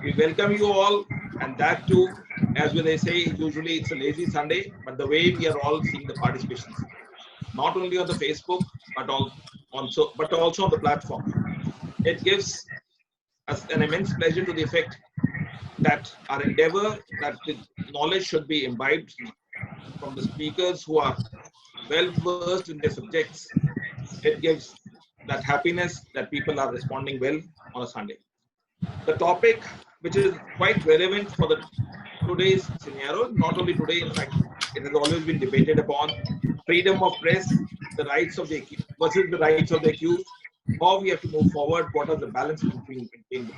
We welcome you all, and that too, as they say, usually it's a lazy Sunday, but the way we are all seeing the participations, not only on the Facebook, but also on the platform. It gives us an immense pleasure to the effect that our endeavor, that the knowledge should be imbibed from the speakers who are well versed in their subjects. It gives that happiness that people are responding well on a Sunday. The topic, which is quite relevant for the today's scenario, not only today, in fact, it has always been debated upon: freedom of press, the rights of the accused versus the rights of the accused, how we have to move forward, what are the balance between them.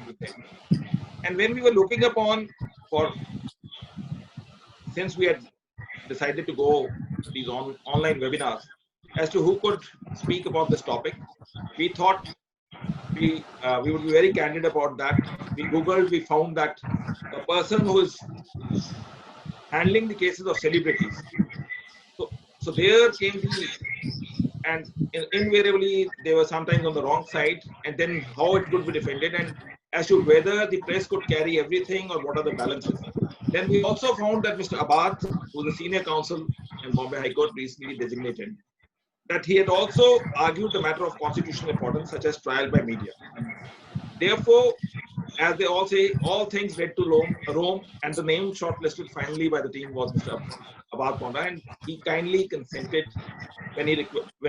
And when we were looking upon since we had decided to go these online webinars as to who could speak about this topic, we thought we would be very candid about that. We Googled, we found that the person who is handling the cases of celebrities. So there came and invariably they were sometimes on the wrong side, and then how it could be defended, and as to whether the press could carry everything or what are the balances. Then we also found that Mr. Aabad, who is a senior counsel in Bombay High Court, recently designated, that he had also argued the matter of constitutional importance, such as trial by media. Therefore, as they all say, all things led to Rome, and the name shortlisted finally by the team was Mr. Aabad Ponda, and he kindly consented when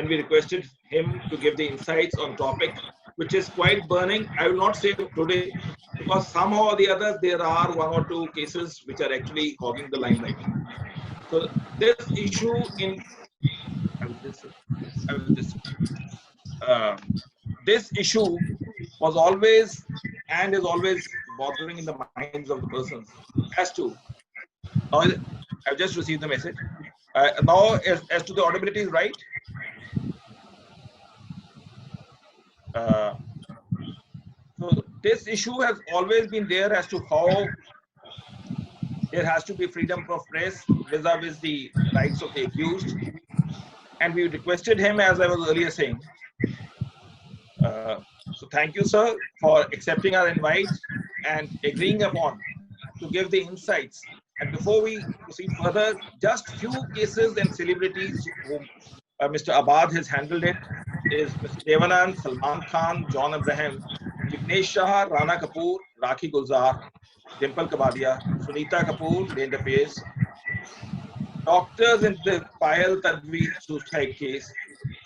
we requested him to give the insights on topic, which is quite burning. I will not say today, because somehow or the other there are one or two cases which are actually hogging the limelight. So this issue this issue was always and is always bothering in the minds of the persons as to now. I've just received the message. Now, as to the audibility is right. So this issue has always been there as to how there has to be freedom of press vis-a-vis the rights of the accused. And we requested him, as I was earlier saying. So thank you, sir, for accepting our invite and agreeing upon to give the insights. And before we proceed further, just few cases and celebrities whom Mr. Aabad has handled it is Mr. Devanand, Salman Khan, John Abraham, Vignesh Shah, Rana Kapoor, Rakhi Gulzar, Dimple Kabadia, Sunita Kapoor, Linda Pace, doctors in the Payal Tadvi suicide case,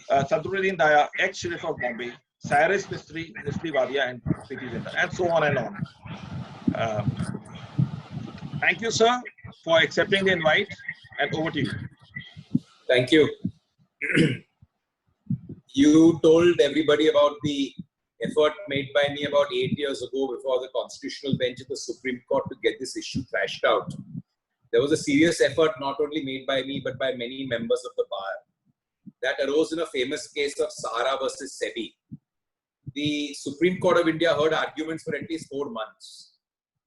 Sadruddin Daya, ex-sheriff of Bombay, Cyrus Mistry, Nisli Wadia, and Preeti Zinda, and so on and on. Thank you, sir, for accepting the invite, and over to you. Thank you. You told everybody about the effort made by me about 8 years ago before the constitutional bench of the Supreme Court to get this issue thrashed out. There was a serious effort not only made by me but by many members of the bar. That arose in a famous case of Sahara versus SEBI. The Supreme Court of India heard arguments for at least 4 months.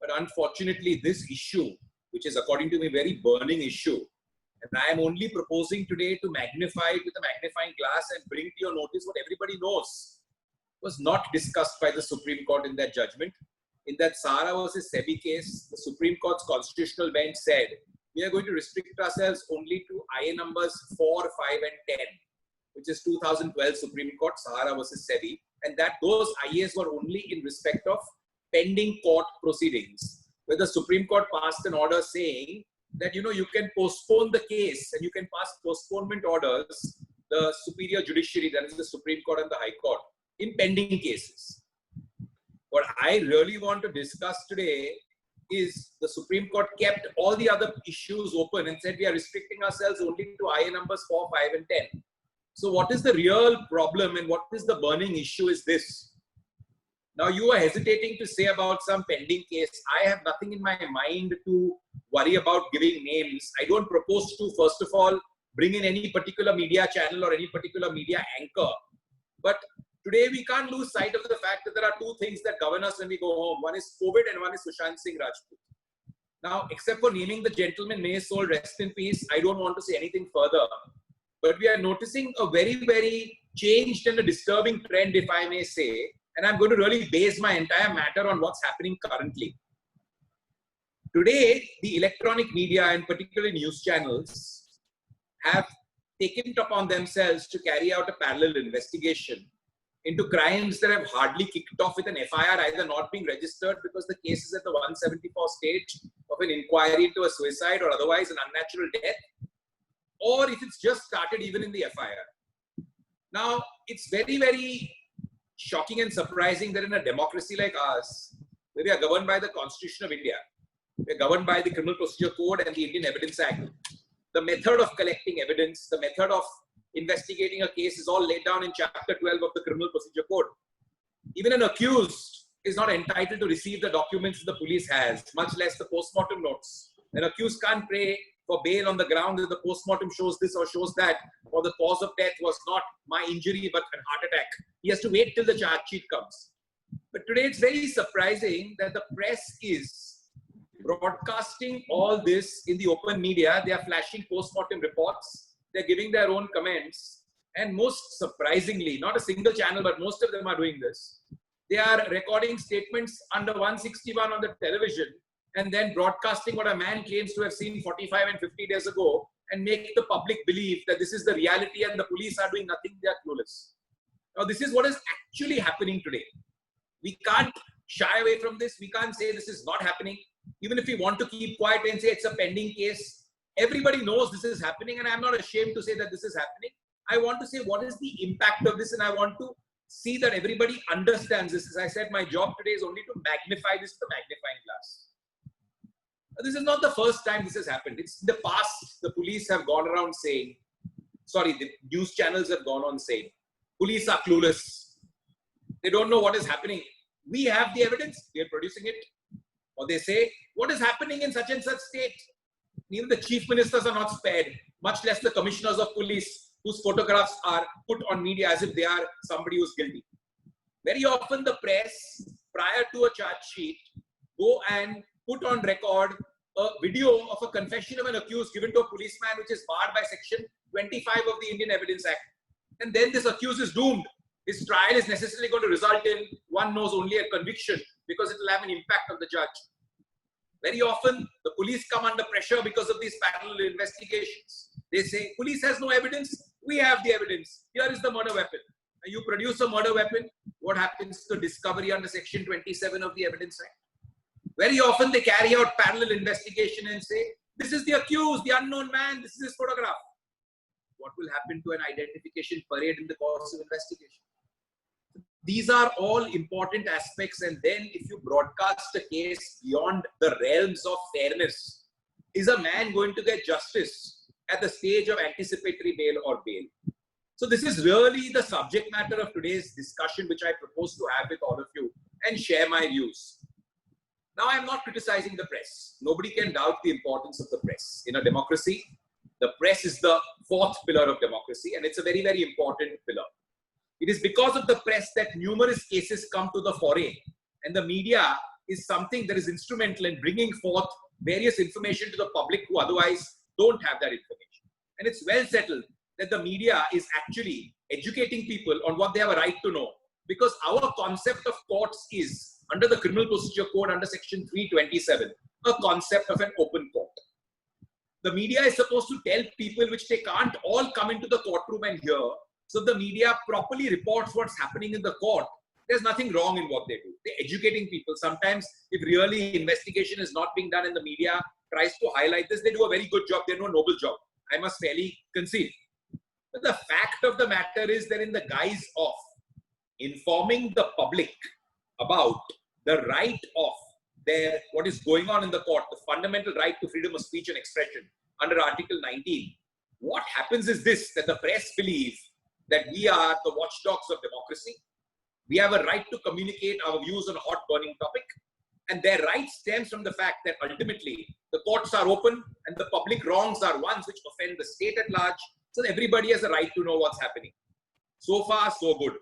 But unfortunately, this issue, which is according to me a very burning issue, and I am only proposing today to magnify it with a magnifying glass and bring to your notice what everybody knows, was not discussed by the Supreme Court in that judgment. In that Sahara versus SEBI case, the Supreme Court's constitutional bench said, we are going to restrict ourselves only to IA numbers 4, 5 and 10, which is 2012 Supreme Court, Sahara versus SEBI. And that those IAs were only in respect of pending court proceedings, where the Supreme Court passed an order saying that, you can postpone the case and you can pass postponement orders, the superior judiciary, that is the Supreme Court and the High Court, in pending cases. What I really want to discuss today is the Supreme Court kept all the other issues open and said we are restricting ourselves only to IA numbers 4, 5 and 10. So what is the real problem and what is the burning issue is this. Now you are hesitating to say about some pending case. I have nothing in my mind to worry about giving names. I don't propose to, first of all, bring in any particular media channel or any particular media anchor. But today we can't lose sight of the fact that there are 2 things that govern us when we go home. One is COVID and one is Sushant Singh Rajput. Now, except for naming the gentleman, may his soul rest in peace, I don't want to say anything further. But we are noticing a very, very changed and a disturbing trend, if I may say. And I'm going to really base my entire matter on what's happening currently. Today, the electronic media and particularly news channels have taken it upon themselves to carry out a parallel investigation into crimes that have hardly kicked off with an FIR either not being registered because the case is at the 174 stage of an inquiry into a suicide or otherwise an unnatural death, or if it's just started even in the FIR. Now, it's very, very shocking and surprising that in a democracy like ours, where we are governed by the Constitution of India, we are governed by the Criminal Procedure Code and the Indian Evidence Act, the method of collecting evidence, the method of investigating a case is all laid down in Chapter 12 of the Criminal Procedure Code. Even an accused is not entitled to receive the documents the police has, much less the post-mortem notes. An accused can't pray for bail on the ground that the post-mortem shows this or shows that, or the cause of death was not my injury but a heart attack. He has to wait till the charge sheet comes. But today it's very surprising that the press is broadcasting all this in the open media. They are flashing post-mortem reports. They're giving their own comments. And most surprisingly, not a single channel, but most of them are doing this. They are recording statements under 161 on the television and then broadcasting what a man claims to have seen 45 and 50 days ago and make the public believe that this is the reality and the police are doing nothing, they are clueless. Now, this is what is actually happening today. We can't shy away from this. We can't say this is not happening. Even if we want to keep quiet and say it's a pending case, everybody knows this is happening, and I'm not ashamed to say that this is happening. I want to say what is the impact of this, and I want to see that everybody understands this. As I said, my job today is only to magnify this to the magnifying glass. This is not the first time this has happened. It's in the past, the police have gone around saying, sorry, the news channels have gone on saying, police are clueless. They don't know what is happening. We have the evidence, we are producing it. Or they say, what is happening in such and such state? Even the chief ministers are not spared, much less the commissioners of police, whose photographs are put on media as if they are somebody who's guilty. Very often the press, prior to a charge sheet, go and put on record a video of a confession of an accused given to a policeman, which is barred by section 25 of the Indian Evidence Act. And then this accused is doomed. His trial is necessarily going to result in, one knows, only a conviction because it will have an impact on the judge. Very often, the police come under pressure because of these parallel investigations. They say, police has no evidence. We have the evidence. Here is the murder weapon. Now, you produce a murder weapon. What happens to discovery under section 27 of the Evidence Act? Very often, they carry out parallel investigation and say, this is the accused, the unknown man, this is his photograph. What will happen to an identification parade in the course of investigation? These are all important aspects, and then if you broadcast a case beyond the realms of fairness, is a man going to get justice at the stage of anticipatory bail or bail? So this is really the subject matter of today's discussion, which I propose to have with all of you and share my views. Now, I'm not criticizing the press. Nobody can doubt the importance of the press. In a democracy, the press is the fourth pillar of democracy, and it's a very, very important pillar. It is because of the press that numerous cases come to the foray, and the media is something that is instrumental in bringing forth various information to the public who otherwise don't have that information. And it's well settled that the media is actually educating people on what they have a right to know, because our concept of courts is, under the Criminal Procedure Code, under section 327, a concept of an open court. The media is supposed to tell people which they can't all come into the courtroom and hear. So the media properly reports what's happening in the court. There's nothing wrong in what they do. They're educating people. Sometimes, if really investigation is not being done and the media tries to highlight this, they do a very good job. They do a noble job. I must fairly concede. But the fact of the matter is that in the guise of informing the public about the right of what is going on in the court, the fundamental right to freedom of speech and expression under Article 19, what happens is this, that the press believes that we are the watchdogs of democracy. We have a right to communicate our views on a hot burning topic. And their right stems from the fact that ultimately the courts are open and the public wrongs are ones which offend the state at large. So everybody has a right to know what's happening. So far, so good.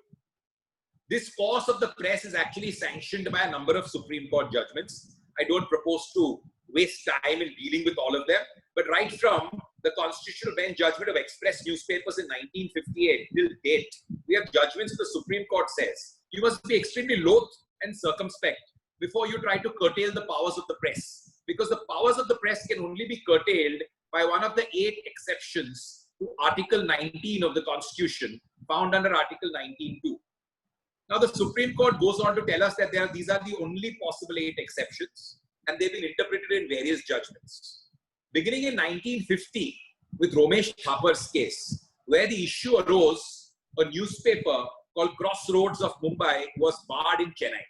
This course of the press is actually sanctioned by a number of Supreme Court judgments. I don't propose to waste time in dealing with all of them, but right from the Constitutional Bench judgment of Express newspapers in 1958 till date, we have judgments the Supreme Court says you must be extremely loath and circumspect before you try to curtail the powers of the press, because the powers of the press can only be curtailed by one of the 8 exceptions to Article 19 of the Constitution, found under Article 19(2). Now, the Supreme Court goes on to tell us that these are the only possible 8 exceptions, and they've been interpreted in various judgments. Beginning in 1950, with Romesh Thapar's case, where the issue arose, a newspaper called Crossroads of Mumbai was barred in Chennai.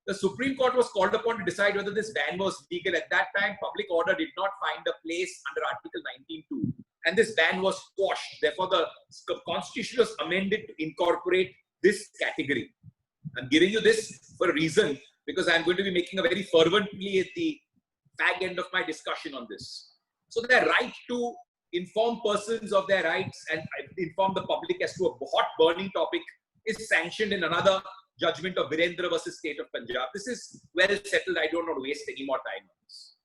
The Supreme Court was called upon to decide whether this ban was legal. At that time, public order did not find a place under Article 19(2), and this ban was quashed. Therefore, the Constitution was amended to incorporate this category. I'm giving you this for a reason, because I'm going to be making a very fervent plea at the fag end of my discussion on this. So their right to inform persons of their rights and inform the public as to a hot burning topic is sanctioned in another judgment of Virendra versus State of Punjab. This is well settled. I don't want to waste any more time on this.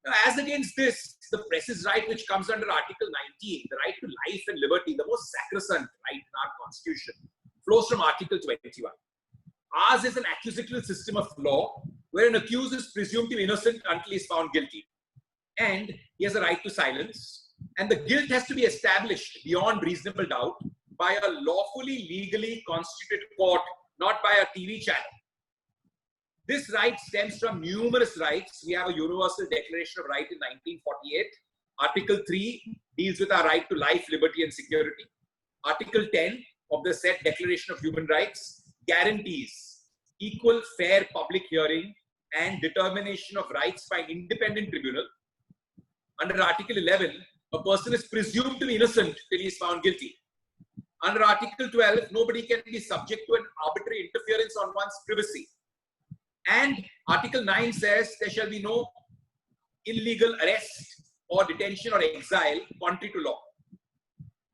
Now, as against this, the press's right, which comes under Article 19, the right to life and liberty, the most sacrosanct right in our Constitution, flows from Article 21. Ours is an accusatorial system of law where an accused is presumed to be innocent until he is found guilty. And he has a right to silence. And the guilt has to be established beyond reasonable doubt by a lawfully, legally constituted court, not by a TV channel. This right stems from numerous rights. We have a Universal Declaration of Right in 1948. Article 3 deals with our right to life, liberty, and security. Article 10 of the said Declaration of Human Rights guarantees equal, fair public hearing and determination of rights by an independent tribunal. Under Article 11, a person is presumed to be innocent till he is found guilty. Under Article 12, nobody can be subject to an arbitrary interference on one's privacy. And Article 9 says there shall be no illegal arrest or detention or exile contrary to law.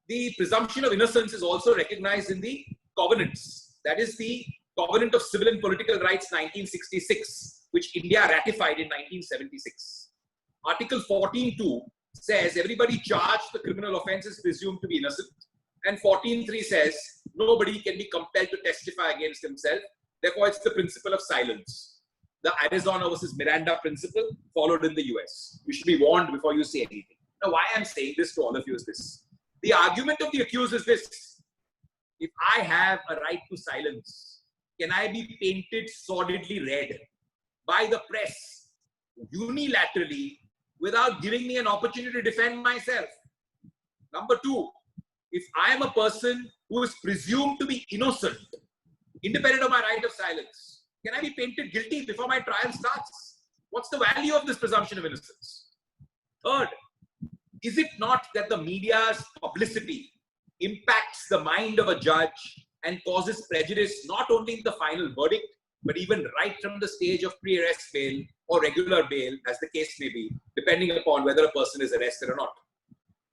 The presumption of innocence is also recognized in the covenants. That is the Covenant of Civil and Political Rights 1966, which India ratified in 1976. Article 14(2) says everybody charged the criminal offence is presumed to be innocent. And 14(3) says nobody can be compelled to testify against himself. Therefore, it's the principle of silence. The Arizona versus Miranda principle followed in the US. You should be warned before you say anything. Now, why I'm saying this to all of you is this. The argument of the accused is this. If I have a right to silence, can I be painted sordidly red by the press unilaterally without giving me an opportunity to defend myself? Number 2, if I am a person who is presumed to be innocent, independent of my right of silence, can I be painted guilty before my trial starts? What's the value of this presumption of innocence? Third, is it not that the media's publicity impacts the mind of a judge and causes prejudice not only in the final verdict, but even right from the stage of pre-arrest bail or regular bail, as the case may be, depending upon whether a person is arrested or not?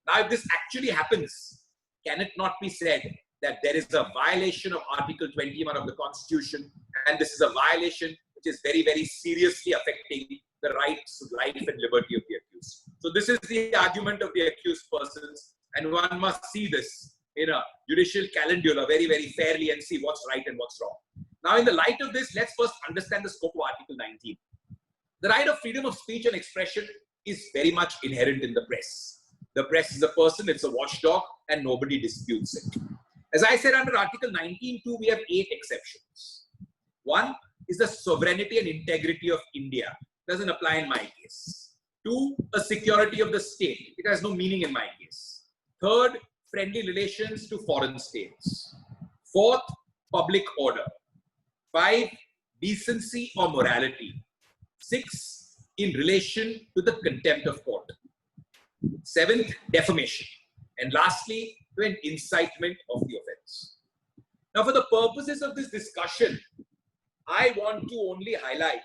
Now, if this actually happens, can it not be said that there is a violation of Article 21 of the Constitution, and this is a violation which is very, very seriously affecting the rights of life and liberty of the accused? So this is the argument of the accused persons, and one must see this in a judicial calendula very, very fairly and see what's right and what's wrong. Now, in the light of this, let's first understand the scope of Article 19. The right of freedom of speech and expression is very much inherent in the press. The press is a person, it's a watchdog, and nobody disputes it. As I said, under Article 19(2), we have 8 exceptions. One is the sovereignty and integrity of India. Doesn't apply in my case. 2, a security of the state. It has no meaning in my case. 3rd, friendly relations to foreign states. 4th, public order. 5, decency or morality. 6, in relation to the contempt of court. 7th, defamation. And lastly, to an incitement of the offense. Now, for the purposes of this discussion, I want to only highlight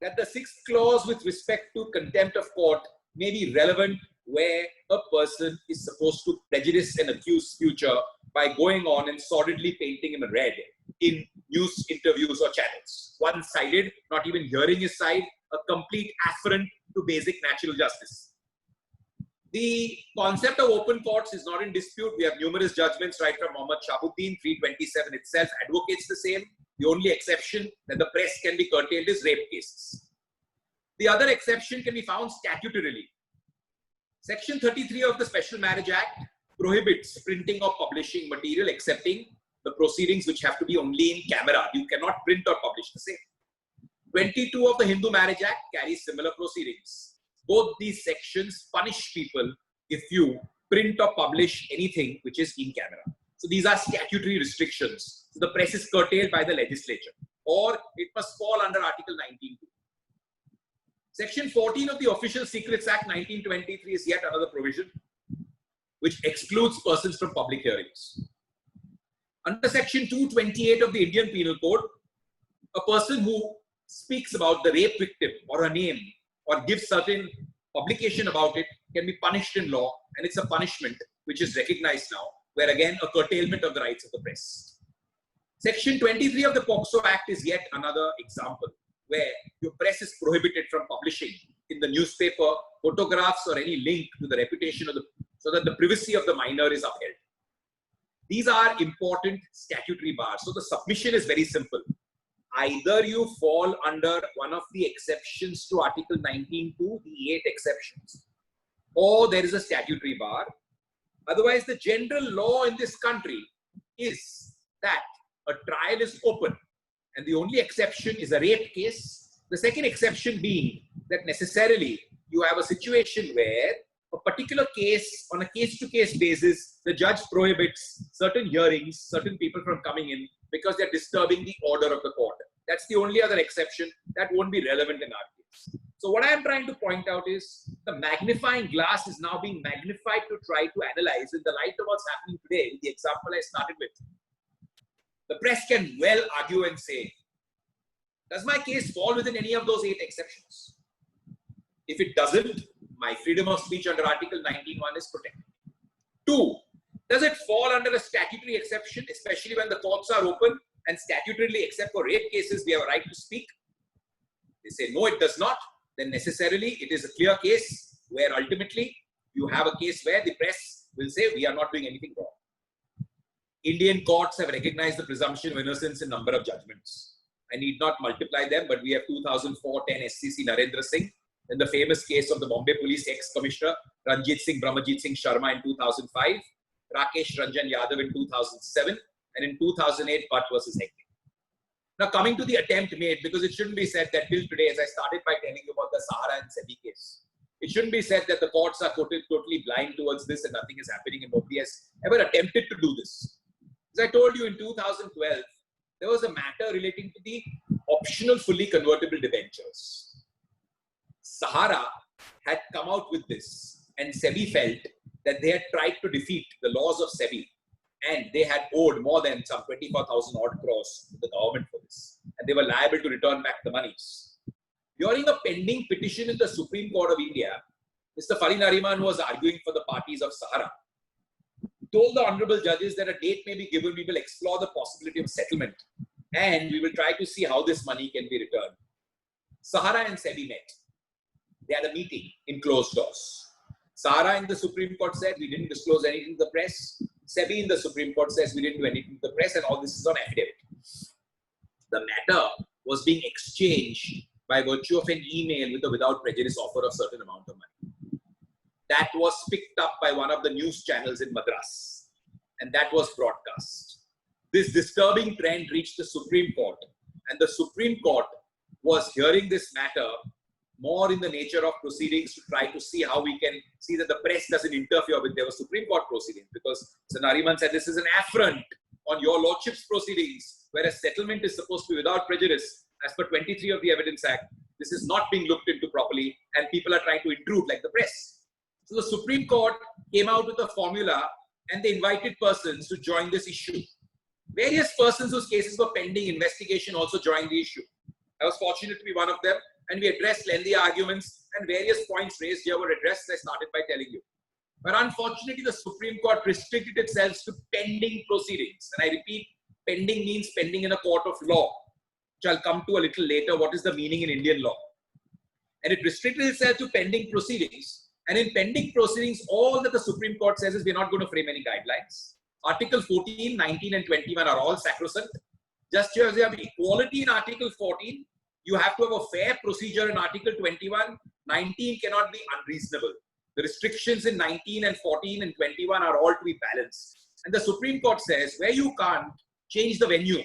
that the 6th clause with respect to contempt of court may be relevant where a person is supposed to prejudice an accused's future by going on and sordidly painting him red in news interviews or channels. One-sided, not even hearing his side, a complete affront to basic natural justice. The concept of open courts is not in dispute. We have numerous judgments right from Mohammed Shahabuddin. 327 itself advocates the same. The only exception that the press can be curtailed is rape cases. The other exception can be found statutorily. Section 33 of the Special Marriage Act prohibits printing or publishing material excepting the proceedings which have to be only in camera. You cannot print or publish the same. 22 of the Hindu Marriage Act carries similar proceedings. Both these sections punish people if you print or publish anything which is in camera. So these are statutory restrictions. So the press is curtailed by the legislature, or it must fall under Article 19. Section 14 of the Official Secrets Act 1923 is yet another provision which excludes persons from public hearings. Under Section 228 of the Indian Penal Code, a person who speaks about the rape victim or her name or gives certain publication about it can be punished in law, and it's a punishment which is recognized now, where again a curtailment of the rights of the press. Section 23 of the POCSO Act is yet another example where your press is prohibited from publishing in the newspaper photographs or any link to the reputation of the, so that the privacy of the minor is upheld. These are important statutory bars. So the submission is very simple. Either you fall under one of the exceptions to Article 19(2), the 8 exceptions, or there is a statutory bar. Otherwise, the general law in this country is that a trial is open, and the only exception is a rape case. The second exception being that necessarily you have a situation where a particular case, on a case-to-case basis, the judge prohibits certain hearings, certain people from coming in because they're disturbing the order of the court. That's the only other exception that won't be relevant in our case. So what I'm trying to point out is the magnifying glass is now being magnified to try to analyze in the light of what's happening today, with the example I started with. The press can well argue and say, does my case fall within any of those 8 exceptions? If it doesn't, my freedom of speech under Article 19(1) is protected. 2, does it fall under a statutory exception, especially when the courts are open and statutorily, except for rape cases, we have a right to speak? They say, no, it does not. Then necessarily, it is a clear case where ultimately you have a case where the press will say, we are not doing anything wrong. Indian courts have recognized the presumption of innocence in number of judgments. I need not multiply them, but we have 2004-10 SCC Narendra Singh, in the famous case of the Bombay Police ex-commissioner Ranjit Singh Brahmajit Singh Sharma in 2005, Rakesh Ranjan Yadav in 2007, and in 2008, Bhatt versus Hegde. Now coming to the attempt made, because it shouldn't be said that till today, as I started by telling you about the Sahara and SEBI case, it shouldn't be said that the courts are totally blind towards this and nothing is happening and nobody has ever attempted to do this. As I told you, in 2012, there was a matter relating to the optional fully convertible debentures. Sahara had come out with this, and SEBI felt that they had tried to defeat the laws of SEBI, and they had owed more than some 24,000 odd crores to the government for this, and they were liable to return back the monies. During a pending petition in the Supreme Court of India, Mr. Farid Nariman, who was arguing for the parties of Sahara, told the honorable judges that a date may be given, we will explore the possibility of settlement, and we will try to see how this money can be returned. Sahara and SEBI met. They had a meeting in closed doors. Sahara in the Supreme Court said, we didn't disclose anything to the press. SEBI in the Supreme Court says, we didn't do anything to the press, and all this is on affidavit. The matter was being exchanged by virtue of an email with a without prejudice offer of certain amount of money. That was picked up by one of the news channels in Madras, and that was broadcast. This disturbing trend reached the Supreme Court, and the Supreme Court was hearing this matter more in the nature of proceedings to try to see how we can see that the press doesn't interfere with their Supreme Court proceedings, because Mr. Nariman said this is an affront on your lordship's proceedings, whereas settlement is supposed to be without prejudice as per 23 of the Evidence Act. This is not being looked into properly, and people are trying to intrude like the press. So the Supreme Court came out with a formula, and they invited persons to join this issue. Various persons whose cases were pending investigation also joined the issue. I was fortunate to be one of them, and we addressed lengthy arguments, and various points raised here were addressed, as I started by telling you. But unfortunately, the Supreme Court restricted itself to pending proceedings. And I repeat, pending means pending in a court of law, which I'll come to a little later, what is the meaning in Indian law. And it restricted itself to pending proceedings. And in pending proceedings, all that the Supreme Court says is we're not going to frame any guidelines. Article 14, 19, and 21 are all sacrosanct. Just as you have equality in Article 14, You have to have a fair procedure in Article 21. 19 cannot be unreasonable. The restrictions in 19 and 14 and 21 are all to be balanced. And the Supreme Court says where you can't change the venue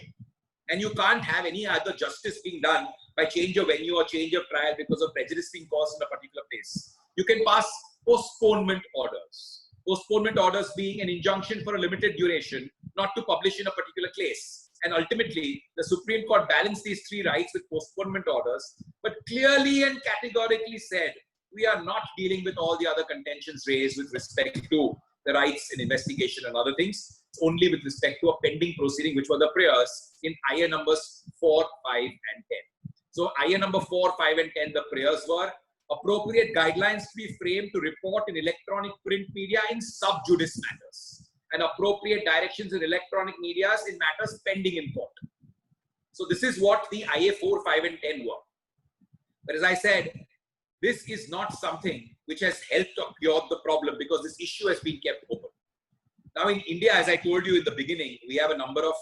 and you can't have any other justice being done by change of venue or change of trial because of prejudice being caused in a particular place, you can pass postponement orders. Postponement orders being an injunction for a limited duration not to publish in a particular case. And ultimately, the Supreme Court balanced these three rights with postponement orders, but clearly and categorically said, we are not dealing with all the other contentions raised with respect to the rights in investigation and other things. It's only with respect to a pending proceeding, which were the prayers in IA numbers 4, 5, and 10. So IA number 4, 5, and 10, the prayers were appropriate guidelines to be framed to report in electronic print media in sub judice matters, and appropriate directions in electronic medias in matters pending in court. So this is what the IA 4, 5, and 10 were. But as I said, this is not something which has helped or cured the problem because this issue has been kept open. Now in India, as I told you in the beginning, we have a number of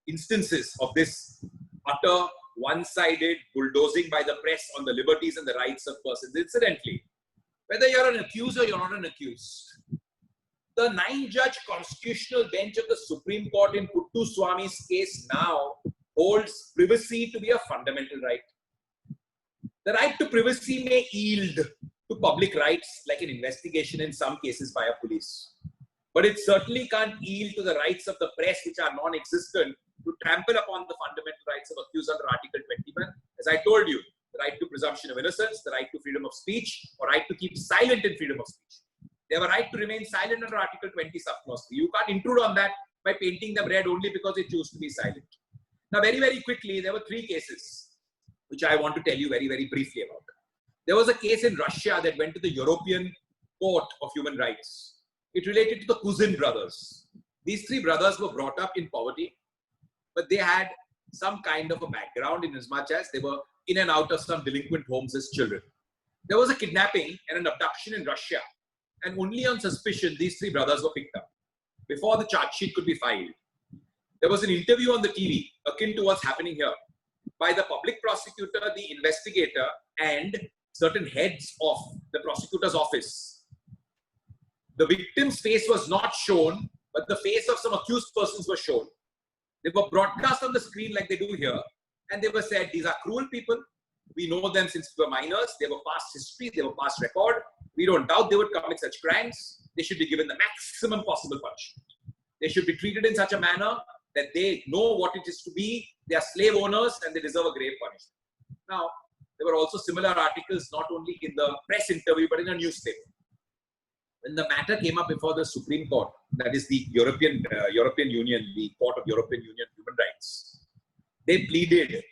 instances of this utter one-sided bulldozing by the press on the liberties and the rights of persons. Incidentally, whether you're an accused or you're not an accused, the 9-judge constitutional bench of the Supreme Court in Puttu Swami's case now holds privacy to be a fundamental right. The right to privacy may yield to public rights like an investigation in some cases by a police. But it certainly can't yield to the rights of the press, which are non-existent, to trample upon the fundamental rights of accused under Article 21. As I told you, the right to presumption of innocence, the right to freedom of speech, or right to keep silent in freedom of speech. They have a right to remain silent under Article 20 subclause 3. You can't intrude on that by painting them red only because they choose to be silent. Now, very, very quickly, there were 3 cases which I want to tell you very, very briefly about. There was a case in Russia that went to the European Court of Human Rights. It related to the Kuzin brothers. These 3 brothers were brought up in poverty, but they had some kind of a background in as much as they were in and out of some delinquent homes as children. There was a kidnapping and an abduction in Russia, and only on suspicion, these 3 brothers were picked up before the charge sheet could be filed. There was an interview on the TV, akin to what's happening here, by the public prosecutor, the investigator, and certain heads of the prosecutor's office. The victim's face was not shown, but the face of some accused persons was shown. They were broadcast on the screen like they do here, and they were said, these are cruel people. We know them since we were minors. They were past history. They were past record. We don't doubt they would commit such crimes. They should be given the maximum possible punishment. They should be treated in such a manner that they know what it is to be. They are slave owners and they deserve a grave punishment. Now, there were also similar articles, not only in the press interview, but in a newspaper. When the matter came up before the Supreme Court, that is the European Union, the Court of European Union Human Rights, they pleaded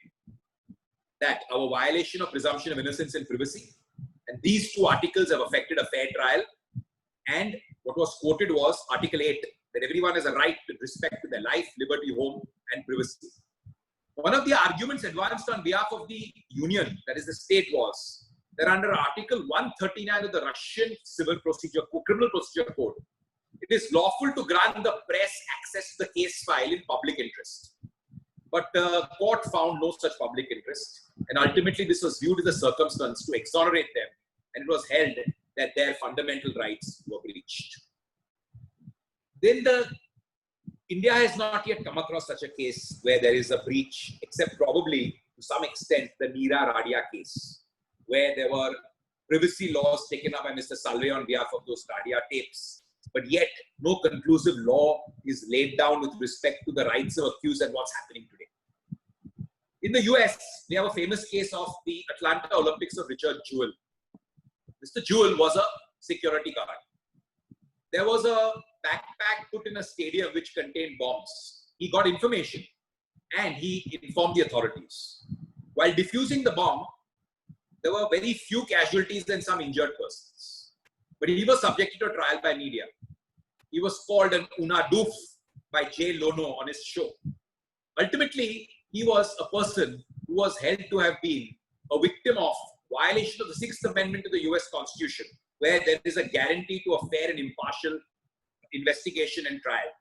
that our violation of presumption of innocence and privacy, and these 2 articles have affected a fair trial, and what was quoted was Article 8, that everyone has a right with respect to their life, liberty, home, and privacy. One of the arguments advanced on behalf of the Union, that is the state, was that under Article 139 of the Russian Criminal Procedure Code, it is lawful to grant the press access to the case file in public interest. But the court found no such public interest, and ultimately this was viewed as a circumstance to exonerate them, and it was held that their fundamental rights were breached. Then India has not yet come across such a case where there is a breach, except probably to some extent the Neera Radia case, where there were privacy laws taken up by Mr. Salve on behalf of those Radia tapes. But yet, no conclusive law is laid down with respect to the rights of accused and what's happening today. In the US, we have a famous case of the Atlanta Olympics of Richard Jewell. Mr. Jewell was a security guard. There was a backpack put in a stadium which contained bombs. He got information and he informed the authorities. While defusing the bomb, there were very few casualties and some injured persons. But he was subjected to a trial by media. He was called an Unadoof by Jay Lono on his show. Ultimately, he was a person who was held to have been a victim of violation of the 6th Amendment to the US Constitution, where there is a guarantee to a fair and impartial investigation and trial.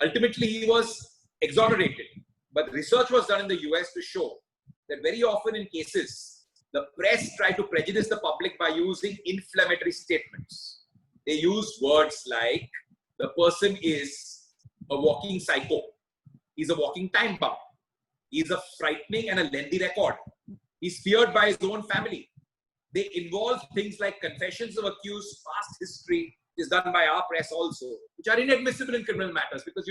Ultimately, he was exonerated. But research was done in the US to show that very often in cases, the press try to prejudice the public by using inflammatory statements. They use words like, the person is a walking psycho. He's a walking time bomb. He's a frightening and a lengthy record. He's feared by his own family. They involve things like confessions of accused, past history, is done by our press also, which are inadmissible in criminal matters because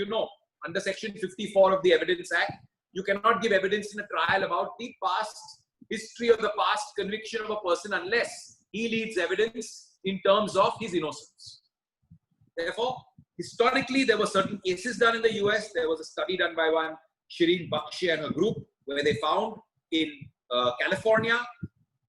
under Section 54 of the Evidence Act, you cannot give evidence in a trial about the past history or the past conviction of a person unless he leads evidence in terms of his innocence. Therefore, historically, there were certain cases done in the US. There was a study done by one Shireen Bakshi and her group where they found in California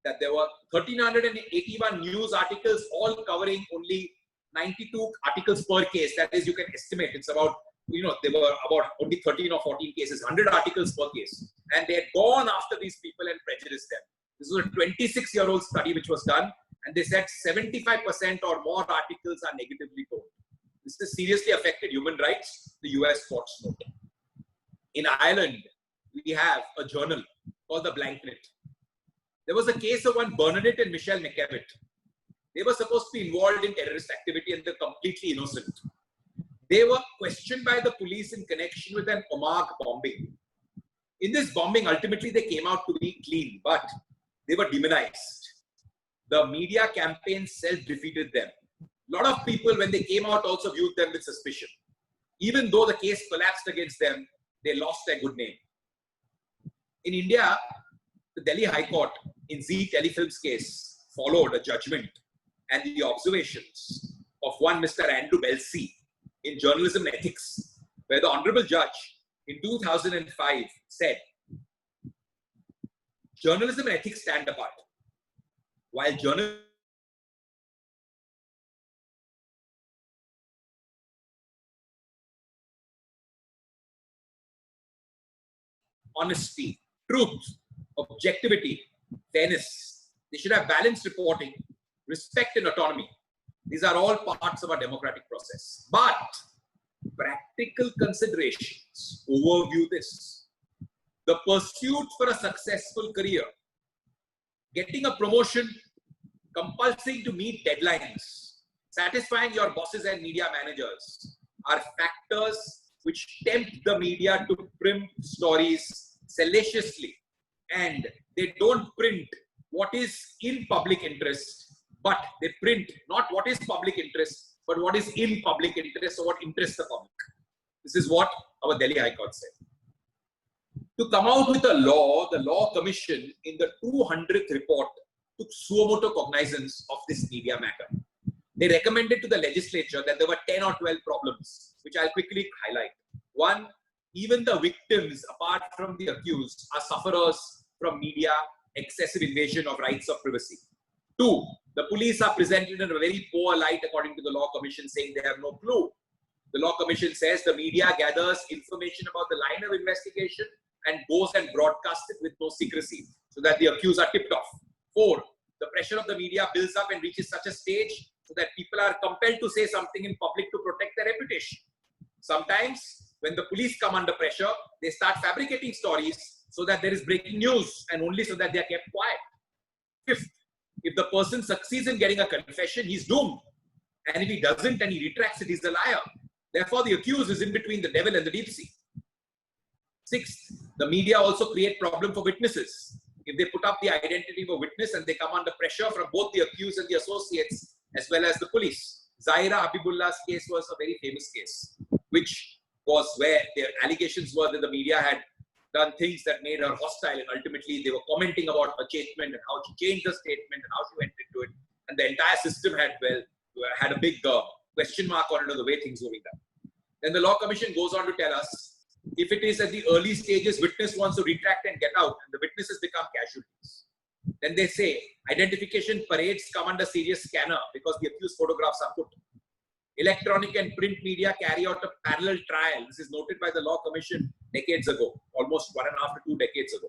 that there were 1,381 news articles, all covering only 92 articles per case. That is, you can estimate it's about, there were about only 13 or 14 cases, 100 articles per case. And they had gone after these people and prejudiced them. This was a 26-year-old study which was done. And they said 75% or more articles are negatively toned. This has seriously affected human rights, the US courts note. In Ireland, we have a journal called The Blanknet. There was a case of one Bernadette and Michelle McKevitt. They were supposed to be involved in terrorist activity and they're completely innocent. They were questioned by the police in connection with an Aabad bombing. In this bombing, ultimately they came out to be clean, but they were demonized. The media campaign self-defeated them. A lot of people, when they came out, also viewed them with suspicion. Even though the case collapsed against them, they lost their good name. In India, the Delhi High Court in Zee Telefilms case followed a judgment and the observations of one Mr. Andrew Belsey in Journalism and Ethics, where the Honorable Judge in 2005 said, journalism and ethics stand apart. While journalism honesty, truth, objectivity, fairness. They should have balanced reporting, respect and autonomy. These are all parts of our democratic process. But practical considerations overview this. The pursuit for a successful career, getting a promotion, compulsing to meet deadlines, satisfying your bosses and media managers are factors which tempt the media to print stories salaciously, and they don't print what is in public interest, but they print not what is public interest, but what is in public interest or what interests the public. This is what our Delhi High Court said. To come out with a law, the Law Commission in the 200th report took suo motu cognizance of this media matter. They recommended to the legislature that there were 10 or 12 problems, which I'll quickly highlight. One, even the victims, apart from the accused, are sufferers from media excessive invasion of rights of privacy. Two, the police are presented in a very poor light according to the Law Commission, saying they have no clue. The Law Commission says the media gathers information about the line of investigation and goes and broadcasts it with no secrecy so that the accused are tipped off. Four, the pressure of the media builds up and reaches such a stage so that people are compelled to say something in public to protect their reputation. Sometimes, when the police come under pressure, they start fabricating stories so that there is breaking news and only so that they are kept quiet. Fifth, if the person succeeds in getting a confession, he's doomed. And if he doesn't and he retracts it, he's a liar. Therefore, the accused is in between the devil and the deep sea. Sixth, the media also create problem for witnesses. If they put up the identity of a witness and they come under pressure from both the accused and the associates, as well as the police. Zaira Habibullah's case was a very famous case, which was where their allegations were that the media had done things that made her hostile, and ultimately they were commenting about her statement and how she changed the statement and how she went into it. And the entire system had a big question mark on it of the way things were being done. Then the Law Commission goes on to tell us, if it is at the early stages, witness wants to retract and get out, and the witnesses become casualties. Then they say, identification parades come under serious scanner because the accused photographs are put. Electronic and print media carry out a parallel trial. This is noted by the Law Commission decades ago, almost 1.5 to 2 decades ago.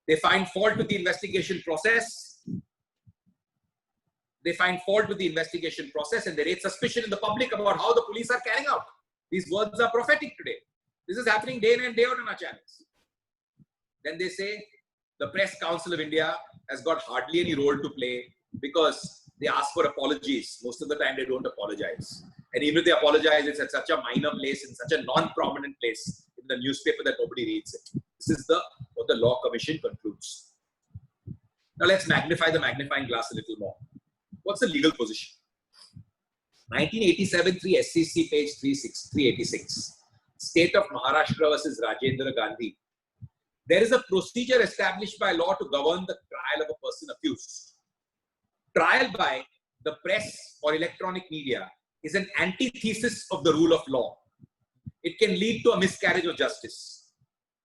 They find fault with the investigation process. They find fault with the investigation process and they raise suspicion in the public about how the police are carrying out. These words are prophetic today. This is happening day in and day out on our channels. Then they say, The Press Council of India has got hardly any role to play because they ask for apologies. Most of the time, they don't apologize. And even if they apologize, it's at such a minor place, in such a non-prominent place in the newspaper that nobody reads it. This is what the Law Commission concludes. Now, let's magnify the magnifying glass a little more. What's the legal position? 1987, 3 SCC, page 386. State of Maharashtra versus Rajendra Gandhi. There is a procedure established by law to govern the trial of a person accused. Trial by the press or electronic media is an antithesis of the rule of law. It can lead to a miscarriage of justice.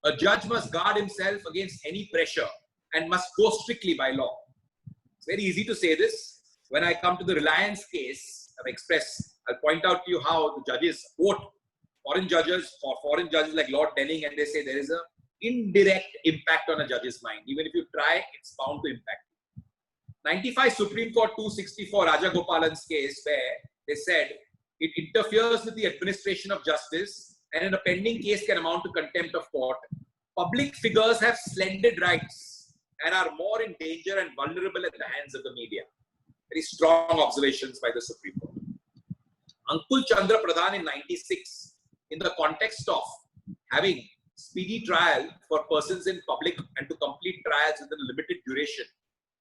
A judge must guard himself against any pressure and must go strictly by law. It's very easy to say this. When I come to the Reliance case of Express, I'll point out to you how the judges quote foreign judges like Lord Denning, and they say there is an indirect impact on a judge's mind. Even if you try, it's bound to impact you. 95 Supreme Court 264 Rajagopalan's case, where they said it interferes with the administration of justice and in a pending case can amount to contempt of court. Public figures have splendid rights and are more in danger and vulnerable at the hands of the media. Very strong observations by the Supreme Court. Ankul Chandra Pradhan in 96, in the context of having speedy trial for persons in public and to complete trials within a limited duration,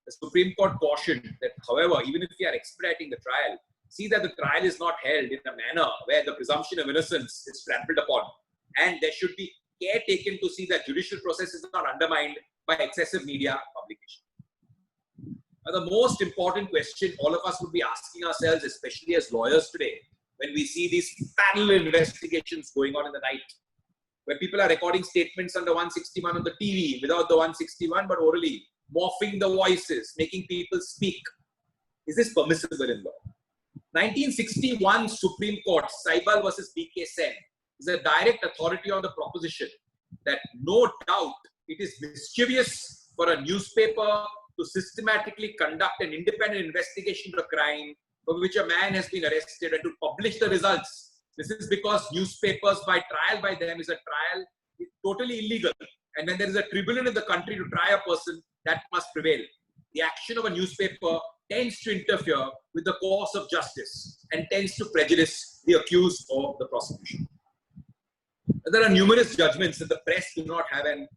the Supreme Court cautioned that, however, even if we are expediting the trial, see that the trial is not held in a manner where the presumption of innocence is trampled upon, and there should be care taken to see that judicial process is not undermined by excessive media publication. Now, the most important question all of us would be asking ourselves, especially as lawyers today, when we see these panel investigations going on in the night, where people are recording statements under 161 on the TV without the 161 but orally, morphing the voices, making people speak. Is this permissible in law? 1961 Supreme Court, Saibal versus B.K. Sen, is a direct authority on the proposition that no doubt it is mischievous for a newspaper to systematically conduct an independent investigation of a crime for which a man has been arrested and to publish the results. This is because newspapers, by trial by them, is a trial totally illegal. And when there is a tribunal in the country to try a person, that must prevail. The action of a newspaper tends to interfere with the course of justice and tends to prejudice the accused or the prosecution. There are numerous judgments that the press do not have an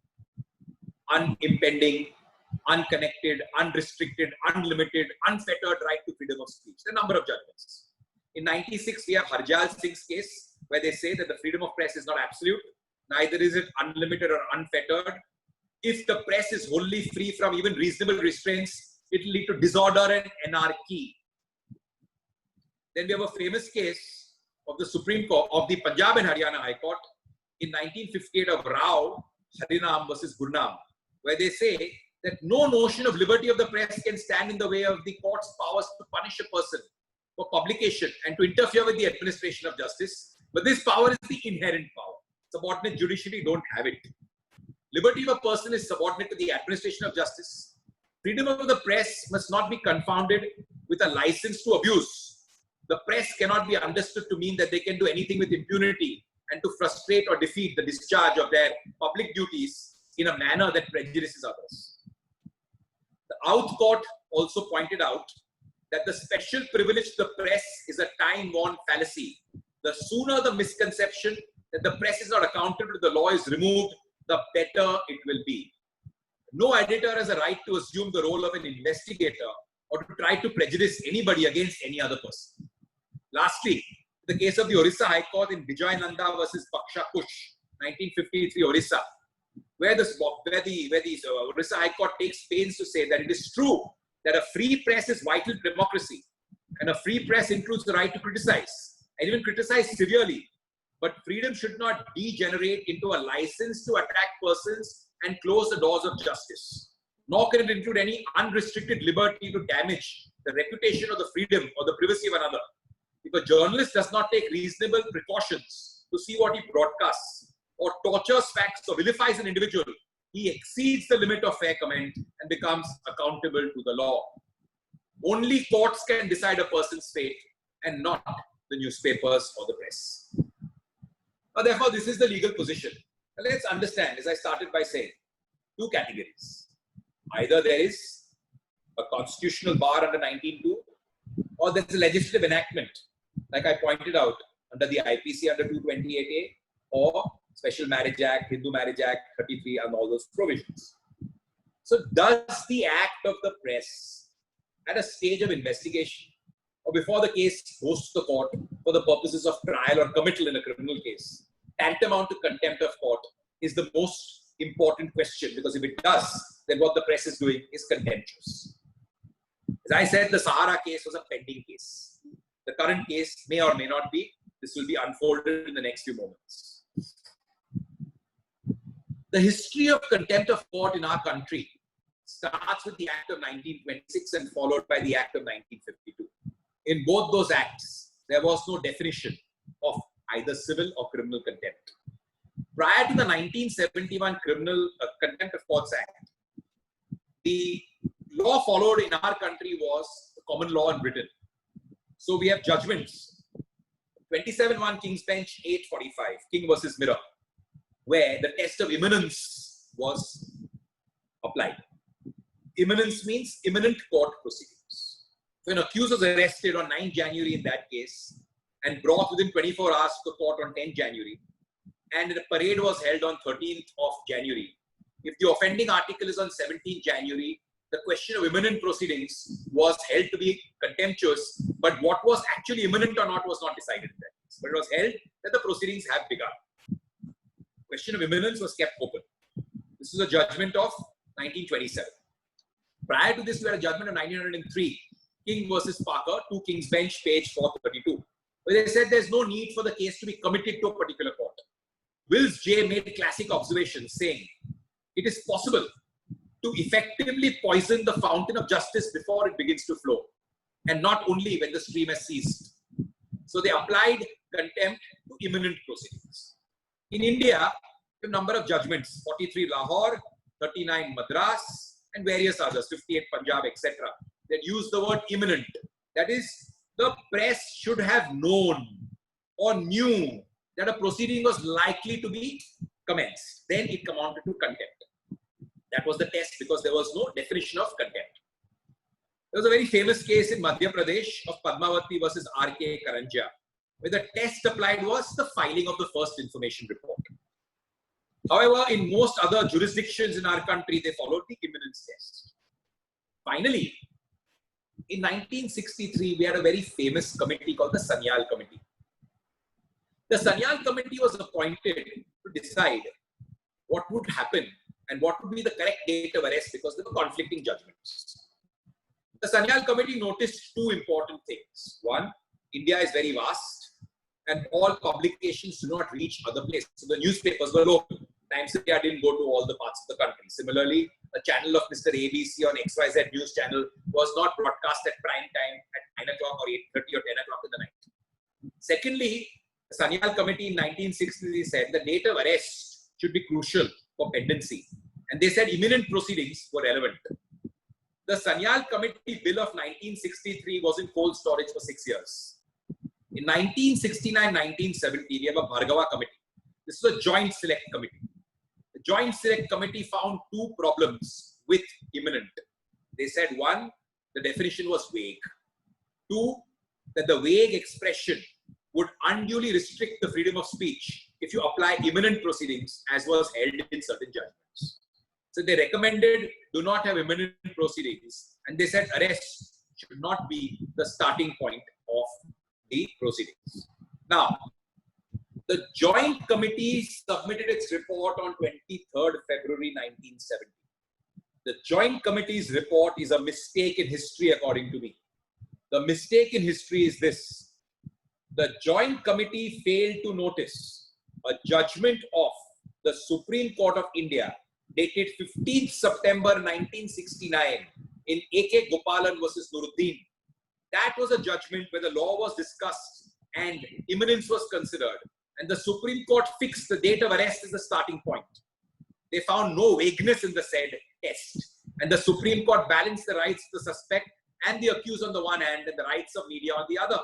unimpeding, unconnected, unrestricted, unlimited, unfettered right to freedom of speech. There are a number of judgments. In 96, we have Harjal Singh's case, where they say that the freedom of press is not absolute, neither is it unlimited or unfettered. If the press is wholly free from even reasonable restraints, it will lead to disorder and anarchy. Then we have a famous case of the Supreme Court, of the Punjab and Haryana High Court in 1958 of Rao, Harinam versus Gurnam, where they say that no notion of liberty of the press can stand in the way of the court's powers to punish a person for publication and to interfere with the administration of justice. But this power is the inherent power. Subordinate judiciary don't have it. Liberty of a person is subordinate to the administration of justice. Freedom of the press must not be confounded with a license to abuse. The press cannot be understood to mean that they can do anything with impunity and to frustrate or defeat the discharge of their public duties in a manner that prejudices others. The Outh Court also pointed out that the special privilege to the press is a time-worn fallacy. The sooner the misconception that the press is not accountable to the law is removed, the better it will be. No editor has a right to assume the role of an investigator or to try to prejudice anybody against any other person. Lastly, the case of the Orissa High Court in Vijay Nanda versus Baksha Kush, 1953 Orissa, where the Orissa High Court takes pains to say that it is true that a free press is vital to democracy, and a free press includes the right to criticize, and even criticize severely. But freedom should not degenerate into a license to attack persons and close the doors of justice. Nor can it include any unrestricted liberty to damage the reputation of the freedom or the privacy of another. If a journalist does not take reasonable precautions to see what he broadcasts, or tortures facts or vilifies an individual, he exceeds the limit of fair comment and becomes accountable to the law. Only courts can decide a person's fate and not the newspapers or the press. Now, therefore, this is the legal position. Now, let's understand, as I started by saying, two categories. Either there is a constitutional bar under 19(2), or there's a legislative enactment, like I pointed out, under the IPC under 228A, or Special Marriage Act, Hindu Marriage Act 33, and all those provisions. So does the act of the press at a stage of investigation or before the case goes to the court for the purposes of trial or committal in a criminal case, tantamount to contempt of court, is the most important question, because if it does, then what the press is doing is contemptuous. As I said, the Sahara case was a pending case. The current case may or may not be. This will be unfolded in the next few moments. The history of contempt of court in our country starts with the Act of 1926 and followed by the Act of 1952. In both those acts, there was no definition of either civil or criminal contempt. Prior to the 1971 Criminal Contempt of Courts Act, the law followed in our country was the common law in Britain. So we have judgments. 27-1 King's Bench 845, King versus Mirror, where the test of imminence was applied. Imminence means imminent court proceedings. So an accused was arrested on 9 January in that case and brought within 24 hours to the court on 10 January. And the parade was held on 13th of January. If the offending article is on 17th January, the question of imminent proceedings was held to be contemptuous, but what was actually imminent or not was not decided in that case. But it was held that the proceedings have begun. Question of imminence was kept open. This is a judgment of 1927. Prior to this, we had a judgment of 1903, King versus Parker, 2 King's Bench, page 432, where they said there's no need for the case to be committed to a particular court. Wills J. made classic observations saying, it is possible to effectively poison the fountain of justice before it begins to flow, and not only when the stream has ceased. So they applied contempt to imminent proceedings. In India, the number of judgments, 43 Lahore, 39 Madras, and various others, 58 Punjab, etc., that use the word imminent. That is, the press should have known or knew that a proceeding was likely to be commenced. Then it amounted to contempt. That was the test, because there was no definition of contempt. There was a very famous case in Madhya Pradesh of Padmavati versus R.K. Karanja, where the test applied was the filing of the first information report. However, in most other jurisdictions in our country, they followed the imminence test. Finally, in 1963, we had a very famous committee called the Sanyal Committee. The Sanyal Committee was appointed to decide what would happen and what would be the correct date of arrest, because there were conflicting judgments. The Sanyal Committee noticed 2 important things. One, India is very vast and all publications do not reach other places. So the newspapers were local. Times India didn't go to all the parts of the country. Similarly, a channel of Mr. ABC on XYZ News channel was not broadcast at prime time at 9 o'clock or 8:30 or 10 o'clock in the night. Secondly, the Sanyal Committee in 1963 said the date of arrest should be crucial for pendency. And they said imminent proceedings were relevant. The Sanyal Committee Bill of 1963 was in cold storage for 6 years. In 1969-1970, we have a Bhargava Committee. This is a joint select committee. The joint select committee found 2 problems with imminent. They said, 1, the definition was vague. 2, that the vague expression would unduly restrict the freedom of speech if you apply imminent proceedings, as was held in certain judgments. So they recommended do not have imminent proceedings, and they said arrest should not be the starting point of the proceedings. Now, the joint committee submitted its report on 23rd February 1970. The joint committee's report is a mistake in history, according to me. The mistake in history is this: the joint committee failed to notice a judgment of the Supreme Court of India dated 15th September 1969 in A.K. Gopalan versus Nuruddin. That was a judgment where the law was discussed and imminence was considered, and the Supreme Court fixed the date of arrest as the starting point. They found no vagueness in the said test, and the Supreme Court balanced the rights of the suspect and the accused on the one hand and the rights of media on the other.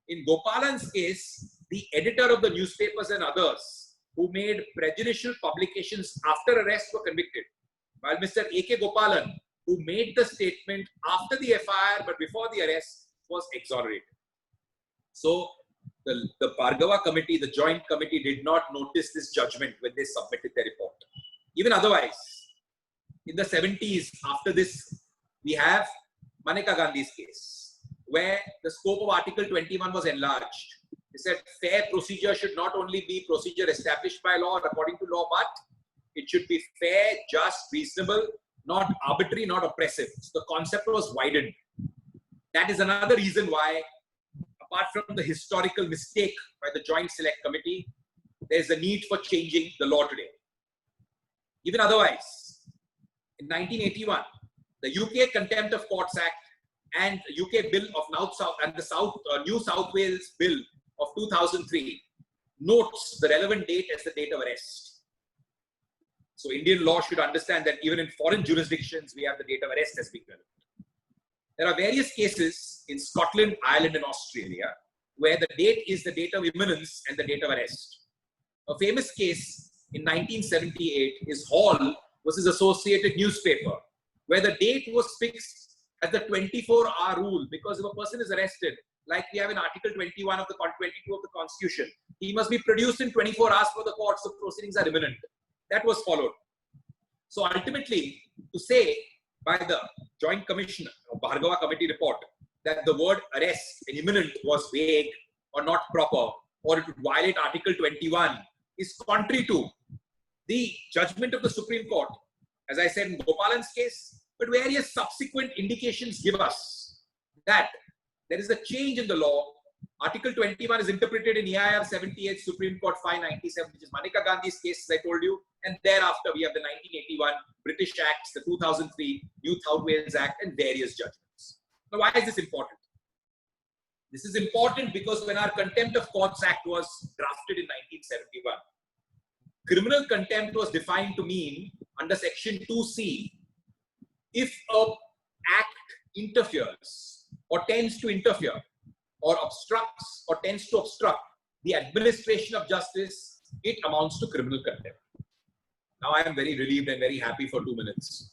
In Gopalan's case, the editor of the newspapers and others who made prejudicial publications after arrest were convicted. while Mr. A.K. Gopalan, who made the statement after the FIR but before the arrest, was exonerated. So the Bhargava committee, the joint committee, did not notice this judgment when they submitted their report. Even otherwise, in the 70s, after this, we have Maneka Gandhi's case, where the scope of Article 21 was enlarged. They said fair procedure should not only be procedure established by law or according to law, but it should be fair, just, reasonable, not arbitrary, not oppressive. So the concept was widened. That is another reason why, apart from the historical mistake by the Joint Select Committee, there is a need for changing the law today. Even otherwise, in 1981, the UK Contempt of Courts Act and UK Bill of South and the New South Wales Bill of 2003 notes the relevant date as the date of arrest. So Indian law should understand that even in foreign jurisdictions, we have the date of arrest as being relevant. There are various cases in Scotland, Ireland, and Australia where the date is the date of imminence and the date of arrest. A famous case in 1978 is Hall versus Associated Newspaper, where the date was fixed as the 24-hour rule, because if a person is arrested, like we have in Article 21 of the 22 of the Constitution, he must be produced in 24 hours for the court, so proceedings are imminent. That was followed. So ultimately, to say by the Joint Commissioner of Bhargava Committee report that the word arrest and imminent was vague or not proper, or it would violate Article 21, is contrary to the judgment of the Supreme Court, as I said in Gopalan's case, but various subsequent indications give us that there is a change in the law. Article 21 is interpreted in EIR 78, Supreme Court 597, which is Maneka Gandhi's case, as I told you. And thereafter, we have the 1981 British Acts, the 2003 New South Wales Act, and various judgments. Now, why is this important? This is important because when our Contempt of Courts Act was drafted in 1971, criminal contempt was defined to mean, under Section 2C, if an act interferes or tends to interfere or obstructs or tends to obstruct the administration of justice, it amounts to criminal contempt. Now I am very relieved and very happy for 2 minutes.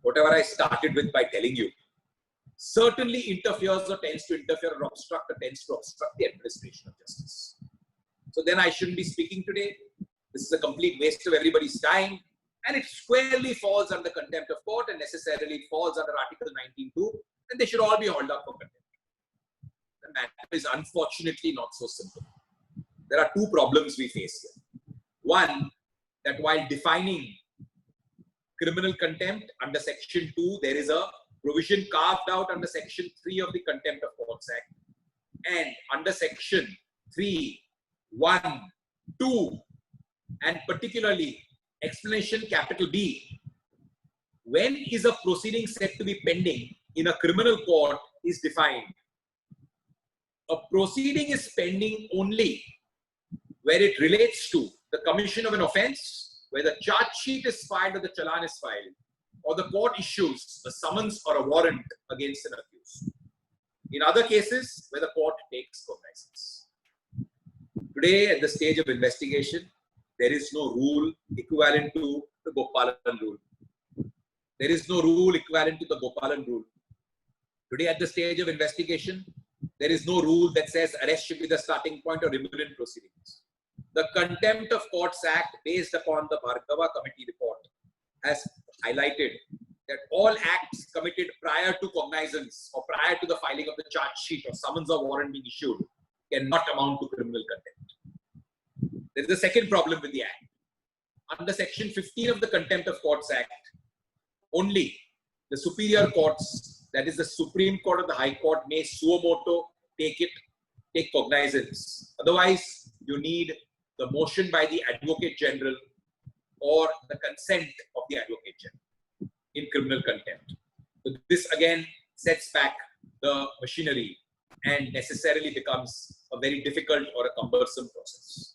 Whatever I started with by telling you, certainly interferes or tends to interfere or obstruct or tends to obstruct the administration of justice. So then I shouldn't be speaking today. This is a complete waste of everybody's time, and it squarely falls under contempt of court and necessarily falls under Article 19(2), and they should all be hauled up for contempt. The matter is unfortunately not so simple. There are two problems we face here. One, that while defining criminal contempt under Section 2, there is a provision carved out under Section 3 of the Contempt of Courts Act, and under Section 3, 1, 2, and particularly explanation capital B, when is a proceeding said to be pending in a criminal court is defined. A proceeding is pending only where it relates to the commission of an offense, where the charge sheet is filed or the challan is filed, or the court issues a summons or a warrant against an accused. In other cases, where the court takes cognizance. Today, at the stage of investigation, there is no rule equivalent to the Gopalan rule. There is no rule equivalent to the Gopalan rule. Today, at the stage of investigation, there is no rule that says arrest should be the starting point or imminent proceedings. The Contempt of Courts Act, based upon the Bhargava Committee report, has highlighted that all acts committed prior to cognizance or prior to the filing of the charge sheet or summons or warrant being issued cannot amount to criminal contempt. There is a second problem with the Act. Under Section 15 of the Contempt of Courts Act, only the superior courts, that is the Supreme Court or the High Court, may suo moto take cognizance. Otherwise, you need the motion by the Advocate General or the consent of the Advocate General in criminal contempt. So this again sets back the machinery and necessarily becomes a very difficult or a cumbersome process.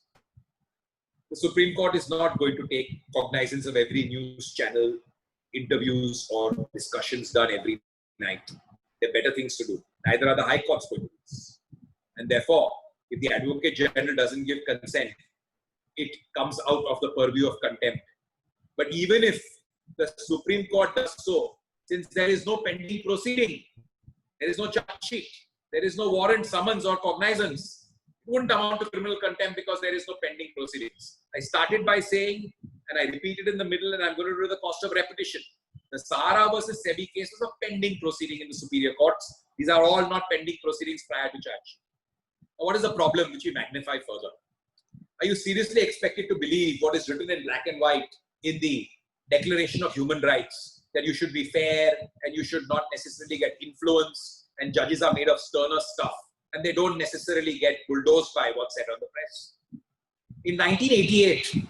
The Supreme Court is not going to take cognizance of every news channel, interviews or discussions done every night. There are better things to do. Neither are the High Courts going to do this. And therefore, if the Advocate General doesn't give consent, it comes out of the purview of contempt. But even if The Supreme Court does so since there is no pending proceeding. There is no charge sheet. There is no warrant, summons or cognizance. It wouldn't amount to criminal contempt because there is no pending proceedings. I started by saying, and I repeated in the middle, and I'm going to do the cost of repetition. The Sahara versus SEBI case was a pending proceeding in the superior courts. These are all not pending proceedings prior to charge sheet. Now, what is the problem which we magnify further? Are you seriously expected to believe what is written in black and white in the Declaration of Human Rights, that you should be fair and you should not necessarily get influenced, and judges are made of sterner stuff and they don't necessarily get bulldozed by what's said on the press? In 1988,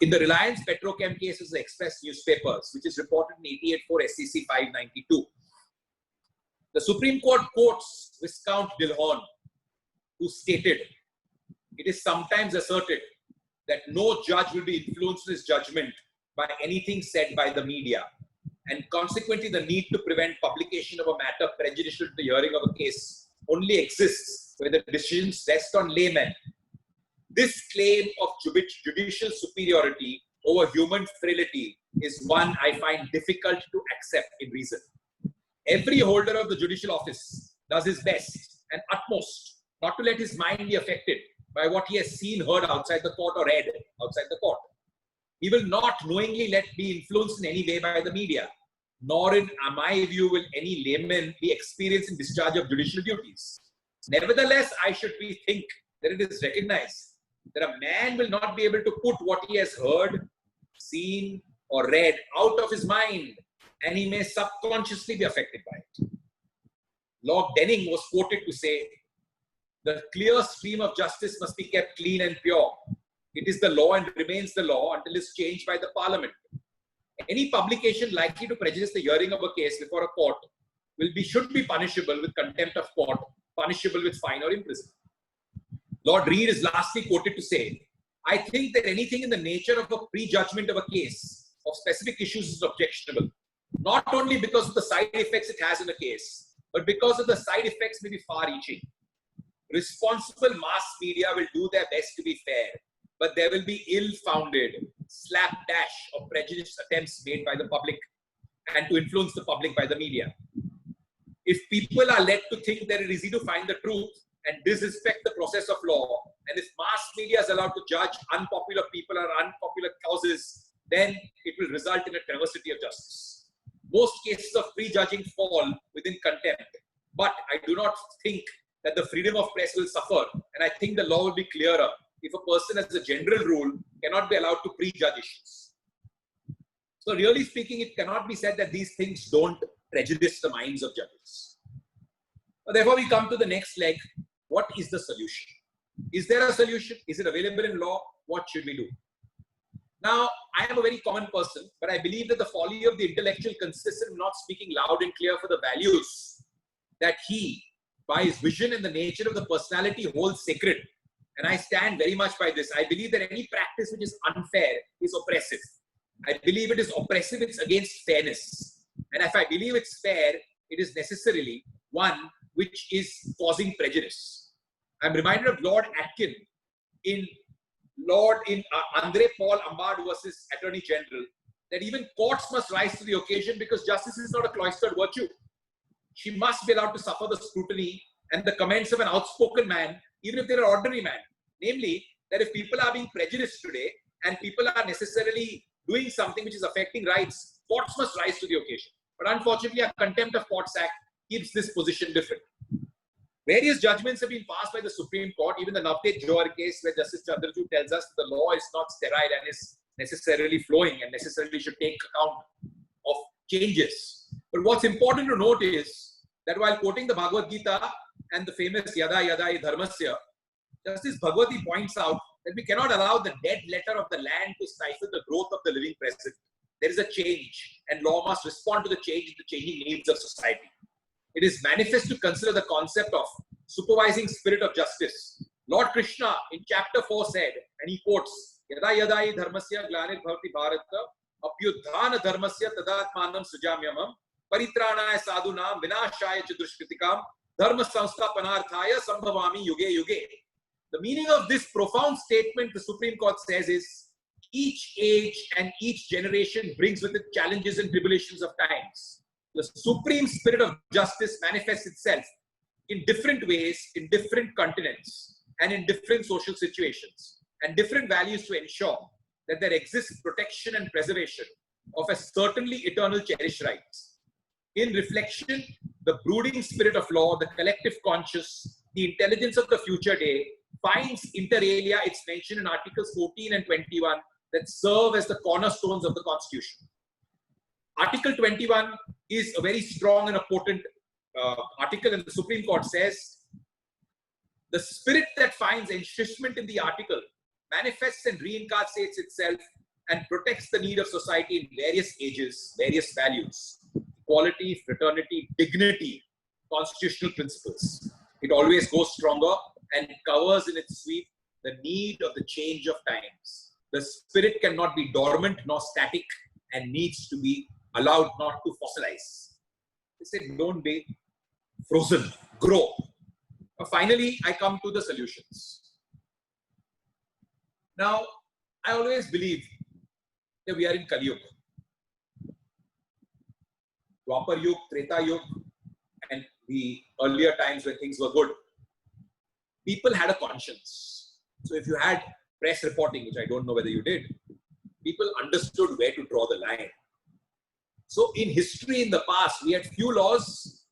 in the Reliance Petrochem case of the Express newspapers, which is reported in 88 for SEC 592, the Supreme Court quotes Viscount Dilhorn, who stated, "It is sometimes asserted that no judge will be influenced in his judgment by anything said by the media, and consequently the need to prevent publication of a matter prejudicial to the hearing of a case only exists where the decisions rest on laymen. This claim of judicial superiority over human frailty is one I find difficult to accept in reason. Every holder of the judicial office does his best and utmost not to let his mind be affected by what he has seen, heard outside the court or read outside the court. He will not knowingly be influenced in any way by the media, nor in my view will any layman be experienced in discharge of judicial duties. Nevertheless, I should think that it is recognized that a man will not be able to put what he has heard, seen, or read out of his mind, and he may subconsciously be affected by it." Lord Denning was quoted to say, "The clear stream of justice must be kept clean and pure. It is the law and remains the law until it is changed by the Parliament. Any publication likely to prejudice the hearing of a case before a court should be punishable with contempt of court, punishable with fine or imprisonment." Lord Reed is lastly quoted to say, "I think that anything in the nature of a prejudgment of a case of specific issues is objectionable, not only because of the side effects it has in a case, but because of the side effects may be far-reaching. Responsible mass media will do their best to be fair, but there will be ill-founded slapdash or prejudiced attempts made by the public and to influence the public by the media. If people are led to think that it is easy to find the truth and disrespect the process of law, and if mass media is allowed to judge unpopular people or unpopular causes, then it will result in a travesty of justice. Most cases of prejudging fall within contempt, but I do not think that the freedom of press will suffer, and I think the law will be clearer if a person, as a general rule, cannot be allowed to prejudge issues." So really speaking, it cannot be said that these things don't prejudice the minds of judges. Therefore, we come to the next leg. What is the solution? Is there a solution? Is it available in law? What should we do? Now, I am a very common person, but I believe that the folly of the intellectual consists in not speaking loud and clear for the values that he, by his vision and the nature of the personality, holds sacred. And I stand very much by this. I believe that any practice which is unfair is oppressive. I believe it is oppressive, it's against fairness. And if I believe it's fair, it is necessarily one which is causing prejudice. I'm reminded of Lord Atkin in Andre Paul Aabad versus Attorney General, that even courts must rise to the occasion because justice is not a cloistered virtue. She must be allowed to suffer the scrutiny and the comments of an outspoken man, even if they're an ordinary man. Namely, that if people are being prejudiced today and people are necessarily doing something which is affecting rights, courts must rise to the occasion. But unfortunately, our Contempt of Courts Act keeps this position different. Various judgments have been passed by the Supreme Court, even the Navtej Johar case, where Justice Chandrachud tells us the law is not sterile and is necessarily flowing and necessarily should take account of changes. But what's important to note is that while quoting the Bhagavad Gita and the famous Yada Yada Dharmasya, Justice Bhagwati points out that we cannot allow the dead letter of the land to stifle the growth of the living present. There is a change, and law must respond to the change in the changing needs of society. It is manifest to consider the concept of supervising spirit of justice. Lord Krishna in chapter 4 said, and he quotes, Yada Yada Dharmasya Glanir Bhavati Bharata Apyudhana Dharmasya Tadatmanam Sujamyamam Paritranaya Sadhunam Vinashaya Chadushkritikam Dharma Sansthapanarthaya Sambhavami Yuge Yuge. The meaning of this profound statement, the Supreme Court says, is Each age and each generation brings with it challenges and tribulations of times. The supreme spirit of justice manifests itself in different ways, in different continents, and in different social situations, and different values to ensure that there exists protection and preservation of a certainly eternal cherished rights. In reflection, the brooding spirit of law, the collective conscious, the intelligence of the future day, finds inter alia its mention in Articles 14 and 21 that serve as the cornerstones of the Constitution. Article 21 is a very strong and important article, and the Supreme Court says, the spirit that finds enshrinement in the article manifests and reincarnates itself and protects the need of society in various ages, various values, equality, fraternity, dignity, constitutional principles. It always goes stronger and covers in its sweep the need of the change of times. The spirit cannot be dormant nor static and needs to be allowed not to fossilize. They said, don't be frozen, grow. Finally, I come to the solutions. Now, I always believe that we are in Kali Yuga. Dwapar Yuga, Treta Yuga, and the earlier times when things were good, people had a conscience. So if you had press reporting, which I don't know whether you did, people understood where to draw the line. So in history in the past, we had few laws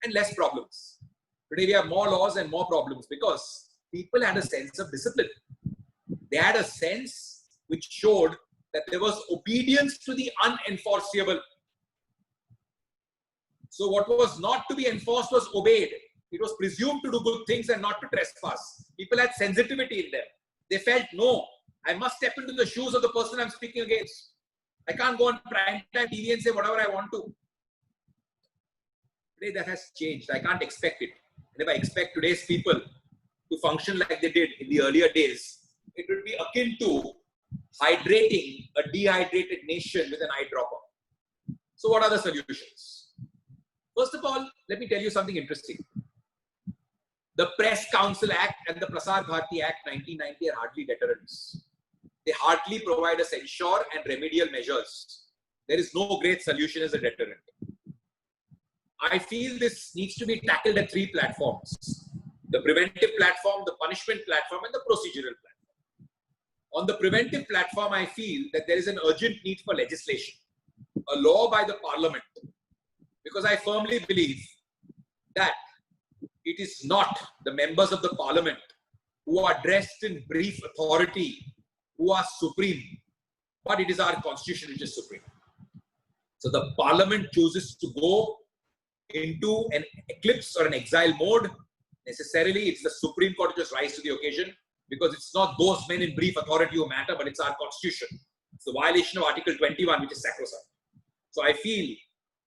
and less problems. Today we have more laws and more problems because people had a sense of discipline. They had a sense which showed that there was obedience to the unenforceable. So what was not to be enforced was obeyed. It was presumed to do good things and not to trespass. People had sensitivity in them. They felt, no, I must step into the shoes of the person I'm speaking against. I can't go on prime time TV and say whatever I want to. Today that has changed. I can't expect it. And if I expect today's people to function like they did in the earlier days, it would be akin to hydrating a dehydrated nation with an eyedropper. So what are the solutions? First of all, let me tell you something interesting. The Press Council Act and the Prasar Bharati Act 1990 are hardly deterrents. They hardly provide a censure and remedial measures. There is no great solution as a deterrent. I feel this needs to be tackled at three platforms: the preventive platform, the punishment platform, and the procedural platform. On the preventive platform, I feel that there is an urgent need for legislation, a law by the parliament, because I firmly believe that it is not the members of the parliament who are dressed in brief authority who are supreme, but it is our constitution which is supreme. So the parliament chooses to go into an eclipse or an exile mode. Necessarily, it's the Supreme Court which just rise to the occasion, because it's not those men in brief authority who matter, but it's our constitution. It's the violation of Article 21, which is sacrosanct. So I feel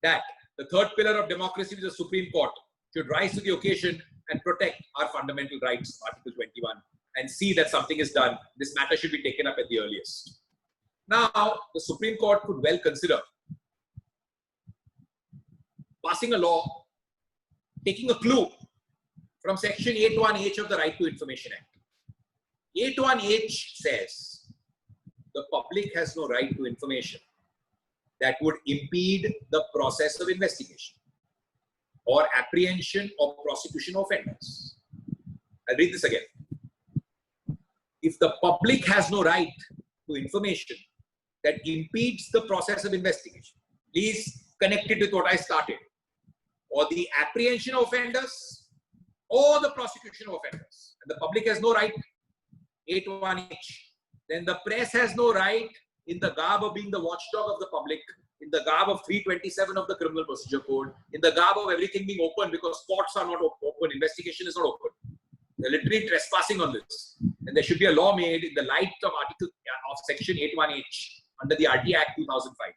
that the third pillar of democracy, which is the Supreme Court, should rise to the occasion and protect our fundamental rights, Article 21, and see that something is done. This matter should be taken up at the earliest. Now, the Supreme Court could well consider passing a law, taking a clue from Section 8(1)H of the Right to Information Act. 8(1)H says the public has no right to information that would impede the process of investigation or apprehension or prosecution of offenders. I'll read this again. If the public has no right to information that impedes the process of investigation, please connect it with what I started, or the apprehension of offenders or the prosecution of offenders, and the public has no right, 8(1)H, then the press has no right, in the garb of being the watchdog of the public, in the garb of 327 of the Criminal Procedure Code, in the garb of everything being open because courts are not open, investigation is not open. They're literally trespassing on this. And there should be a law made in the light of Section 8(1)H under the RT Act 2005.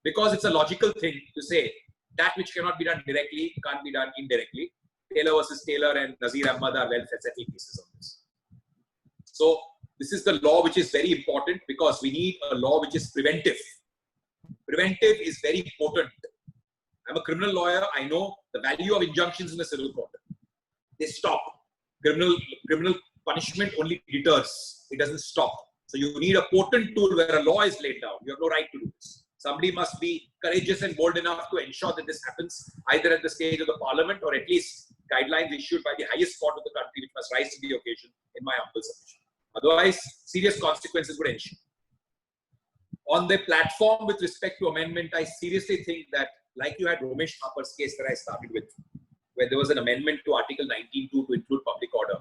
Because it's a logical thing to say that which cannot be done directly can't be done indirectly. Taylor versus Taylor and Nazir Ahmad are well-settled cases on this. So this is the law which is very important, because we need a law which is preventive. Preventive is very important. I'm a criminal lawyer. I know the value of injunctions in the civil court. They stop. Criminal punishment only deters. It doesn't stop. So you need a potent tool where a law is laid down. You have no right to do this. Somebody must be courageous and bold enough to ensure that this happens either at the stage of the parliament or at least guidelines issued by the highest court of the country, which must rise to the occasion, in my humble submission. Otherwise, serious consequences would ensue. On the platform with respect to amendment, I seriously think that, like you had Romesh Thappar's case that I started with, where there was an amendment to Article 19.2 to include public order,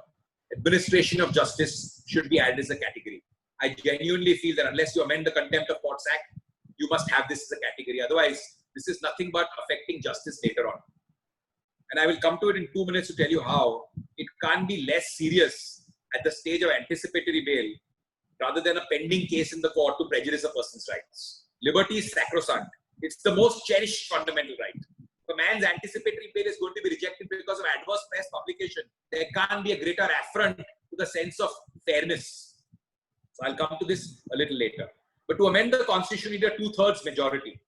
administration of justice should be added as a category. I genuinely feel that unless you amend the Contempt of Courts Act, you must have this as a category. Otherwise, this is nothing but affecting justice later on. And I will come to it in 2 minutes to tell you how it can't be less serious at the stage of anticipatory bail rather than a pending case in the court to prejudice a person's rights. Liberty is sacrosanct. It's the most cherished fundamental right. If a man's anticipatory bail is going to be rejected because of adverse press publication, there can't be a greater affront to the sense of fairness. So I'll come to this a little later. But to amend the constitution, you need a 2/3 majority.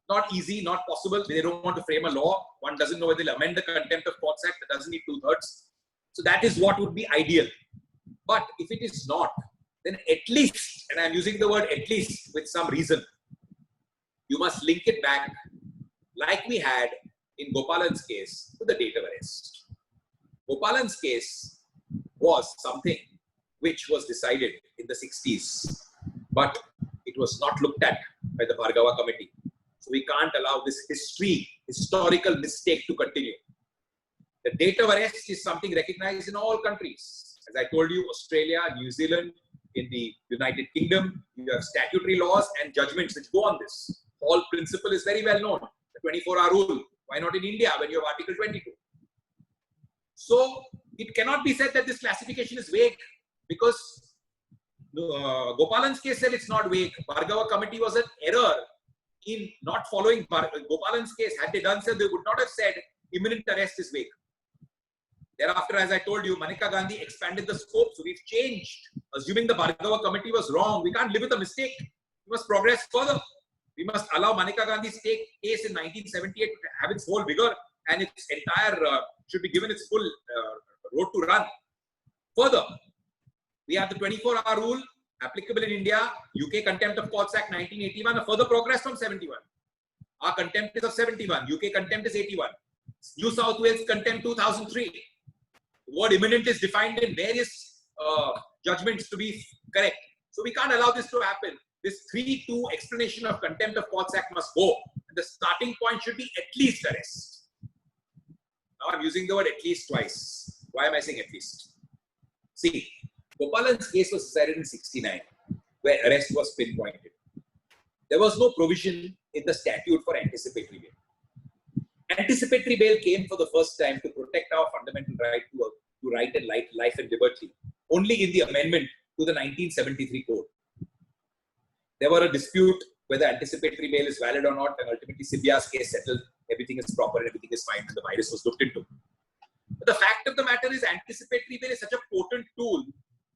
Not easy, not possible. They don't want to frame a law. One doesn't know whether they'll amend the Contempt of Courts Act. That doesn't need 2/3. So that is what would be ideal. But if it is not, then at least, and I'm using the word at least with some reason, you must link it back, like we had in Gopalan's case, to the date of arrest. Gopalan's case was something which was decided in the 60s, but it was not looked at by the Bhargava committee. So we can't allow this historical mistake to continue. The date of arrest is something recognized in all countries. As I told you, Australia, New Zealand, in the United Kingdom, you have statutory laws and judgments which go on this. Hall principle is very well known, the 24-hour rule. Why not in India when you have Article 22? So it cannot be said that this classification is vague because Gopalan's case said it's not vague. Bhargava committee was an error in not following Gopalan's case. Had they done so, they would not have said imminent arrest is vague. Thereafter, as I told you, Maneka Gandhi expanded the scope. So we've changed. Assuming the Bhargava committee was wrong, we can't live with a mistake. We must progress further. We must allow Maneka Gandhi's case in 1978 to have its whole vigor and its entire, should be given its full road to run. Further, we have the 24-hour rule applicable in India, UK Contempt of Courts Act 1981, a further progress from 71. Our contempt is of 71, UK contempt is 81. New South Wales contempt 2003. The word imminent is defined in various judgments to be correct. So we can't allow this to happen. This 3-2 explanation of Contempt of Courts Act must go. And the starting point should be at least arrest. Now I'm using the word at least twice. Why am I saying at least? See, Gopalan's case was decided in 69, where arrest was pinpointed. There was no provision in the statute for anticipatory bail. Anticipatory bail came for the first time to protect our fundamental right to right and life and liberty, only in the amendment to the 1973 code. There were a dispute whether anticipatory bail is valid or not, and ultimately Sibya's case settled. Everything is proper and everything is fine, and the virus was looked into. But the fact of the matter is, anticipatory bail is such a potent tool.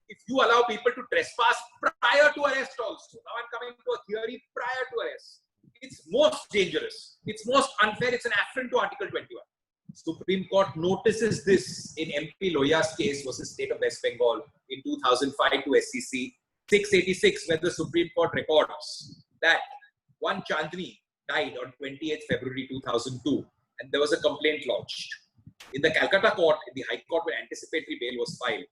If you allow people to trespass prior to arrest also, now I'm coming to a theory prior to arrest, it's most dangerous, it's most unfair, it's an affront to Article 21. Supreme Court notices this in MP Lohia's case versus State of West Bengal in 2005 to SCC 686, where the Supreme Court records that one Chandni died on 28th February 2002, and there was a complaint lodged. In the Calcutta court, in the High Court, where anticipatory bail was filed,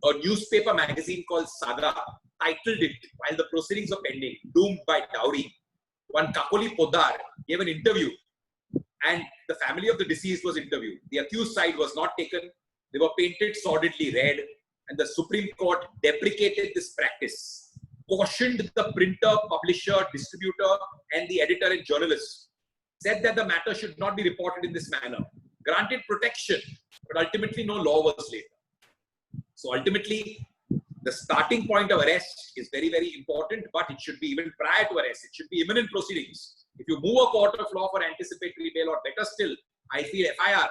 a newspaper magazine called Saga titled it, while the proceedings were pending, Doomed by Dowry. One Kakoli Podar gave an interview, and the family of the deceased was interviewed. The accused side was not taken. They were painted sordidly red, and the Supreme Court deprecated this practice, cautioned the printer, publisher, distributor, and the editor and journalist, said that the matter should not be reported in this manner, granted protection, but ultimately no law was laid. So ultimately, the starting point of arrest is very, very important, but it should be even prior to arrest. It should be imminent proceedings. If you move a court of law for anticipatory bail, or better still, I feel FIR,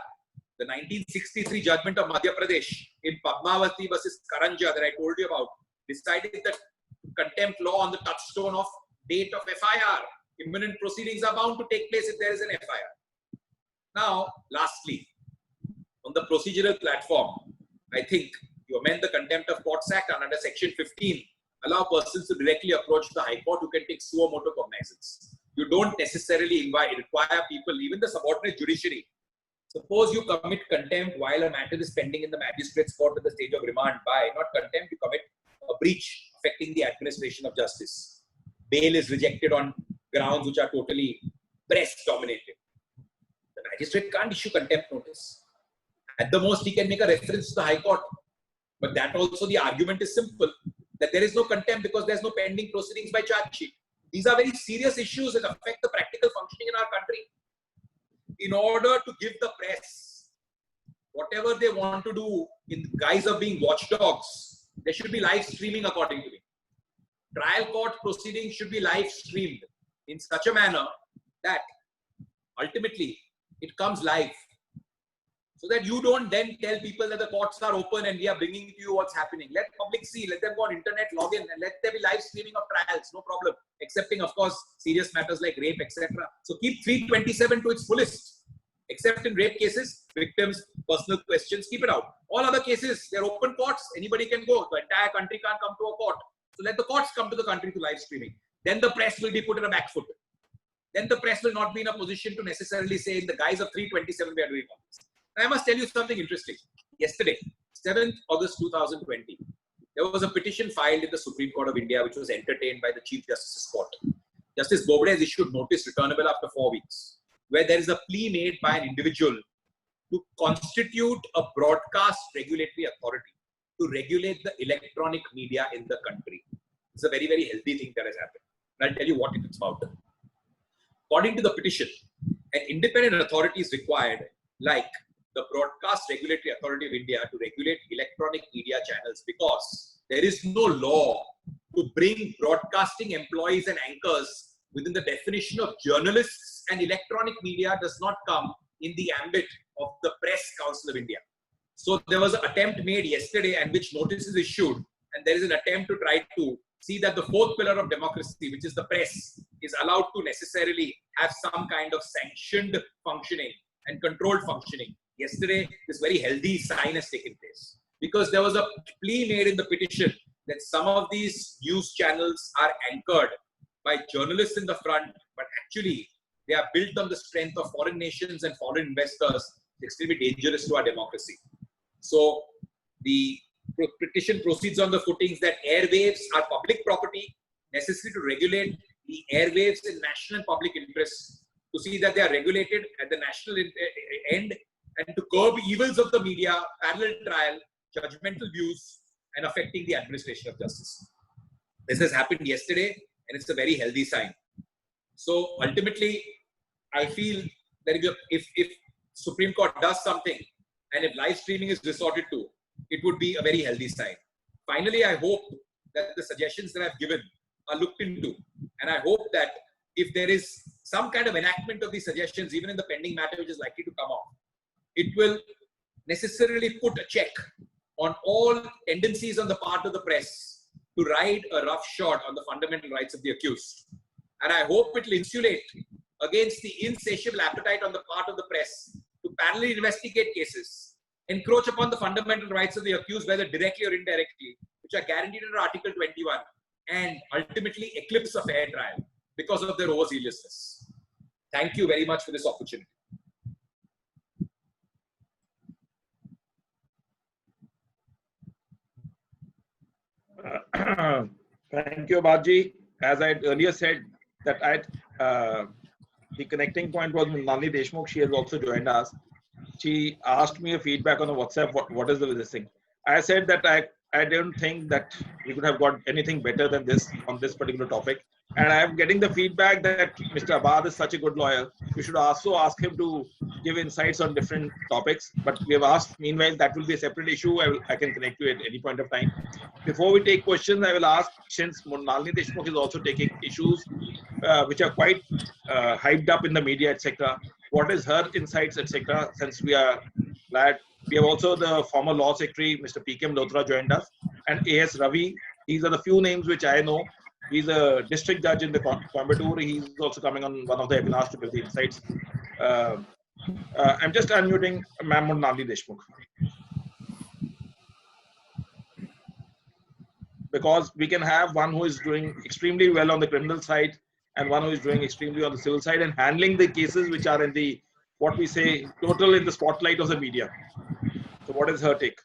the 1963 judgment of Madhya Pradesh in Padmavati versus Karanja that I told you about, decided that contempt law on the touchstone of date of FIR. Imminent proceedings are bound to take place if there is an FIR. Now, lastly, on the procedural platform, I think you amend the Contempt of Courts Act, and under Section 15, allow persons to directly approach the High Court who can take suo motu cognizance. You don't necessarily require people, even the subordinate judiciary. Suppose you commit contempt while a matter is pending in the magistrate's court at the stage of remand. By not contempt, you commit a breach affecting the administration of justice. Bail is rejected on grounds which are totally press dominated. The magistrate can't issue contempt notice. At the most, he can make a reference to the High Court. But that also, the argument is simple, that there is no contempt because there's no pending proceedings by charge sheet. These are very serious issues that affect the practical functioning in our country. In order to give the press whatever they want to do in the guise of being watchdogs, there should be live streaming according to me. Trial court proceedings should be live streamed in such a manner that ultimately it comes live. So that you don't then tell people that the courts are open and we are bringing to you what's happening. Let public see, let them go on internet, log in, and let there be live streaming of trials, no problem. Excepting, of course, serious matters like rape, etc. So keep 327 to its fullest. Except in rape cases, victims, personal questions, keep it out. All other cases, they're open courts, anybody can go. The entire country can't come to a court. So let the courts come to the country to live streaming. Then the press will be put in a back foot. Then the press will not be in a position to necessarily say in the guise of 327 we are doing all this. I must tell you something interesting. Yesterday, 7th August 2020, there was a petition filed in the Supreme Court of India which was entertained by the Chief Justice's Court. Justice Bombay has issued notice returnable after 4 weeks, where there is a plea made by an individual to constitute a broadcast regulatory authority to regulate the electronic media in the country. It's a very, very healthy thing that has happened. And I'll tell you what it's about. According to the petition, an independent authority is required, like the Broadcast Regulatory Authority of India, to regulate electronic media channels, because there is no law to bring broadcasting employees and anchors within the definition of journalists, and electronic media does not come in the ambit of the Press Council of India. So there was an attempt made yesterday and which notice is issued, and there is an attempt to try to see that the fourth pillar of democracy, which is the press, is allowed to necessarily have some kind of sanctioned functioning and controlled functioning. Yesterday, this very healthy sign has taken place because there was a plea made in the petition that some of these news channels are anchored by journalists in the front, but actually they are built on the strength of foreign nations and foreign investors. It's extremely dangerous to our democracy. So the petition proceeds on the footings that airwaves are public property, necessary to regulate the airwaves in national and public interest, to see that they are regulated at the national end, and to curb evils of the media, parallel trial, judgmental views, and affecting the administration of justice. This has happened yesterday, and it's a very healthy sign. So ultimately, I feel that if Supreme Court does something, and if live streaming is resorted to, it would be a very healthy sign. Finally, I hope that the suggestions that I've given are looked into, and I hope that if there is some kind of enactment of these suggestions, even in the pending matter which is likely to come up, it will necessarily put a check on all tendencies on the part of the press to ride a roughshod on the fundamental rights of the accused. And I hope it will insulate against the insatiable appetite on the part of the press to parallelly investigate cases, encroach upon the fundamental rights of the accused, whether directly or indirectly, which are guaranteed under Article 21, and ultimately eclipse a fair trial because of their overzealousness. Thank you very much for this opportunity. Thank you, Aabad. As I earlier said, that the connecting point was Nalini Deshmukh. She has also joined us. She asked me a feedback on the WhatsApp. What is this thing? I said that I don't think that we could have got anything better than this on this particular topic. And I am getting the feedback that Mr. Aabad is such a good lawyer. We should also ask him to give insights on different topics. But we have asked, meanwhile, that will be a separate issue. I can connect you at any point of time. Before we take questions, I will ask, since Nalini Deshmukh is also taking issues which are quite hyped up in the media, etc. What is her insights, etc. Since we are glad. We have also the former Law Secretary, Mr. P.K. Malhotra, joined us, and A.S. Ravi. These are the few names which I know. He's a district judge in the Coimbatore. He's also coming on one of the webinars to give the insights. I'm just unmuting Ma'am Nalini Deshmukh. because we can have one who is doing extremely well on the criminal side and one who is doing extremely on the civil side and handling the cases which are in the, what we say, total in the spotlight of the media. So what is her take?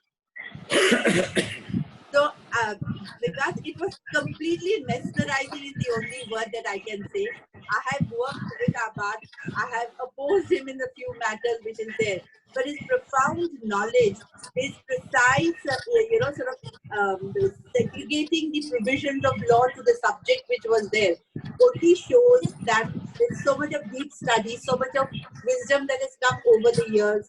So, because it was completely mesmerizing is the only word that I can say. I have worked with Aabad. I have opposed him in a few matters which is there. But his profound knowledge, his precise, segregating the provisions of law to the subject which was there, only shows that there's so much of deep study, so much of wisdom that has come over the years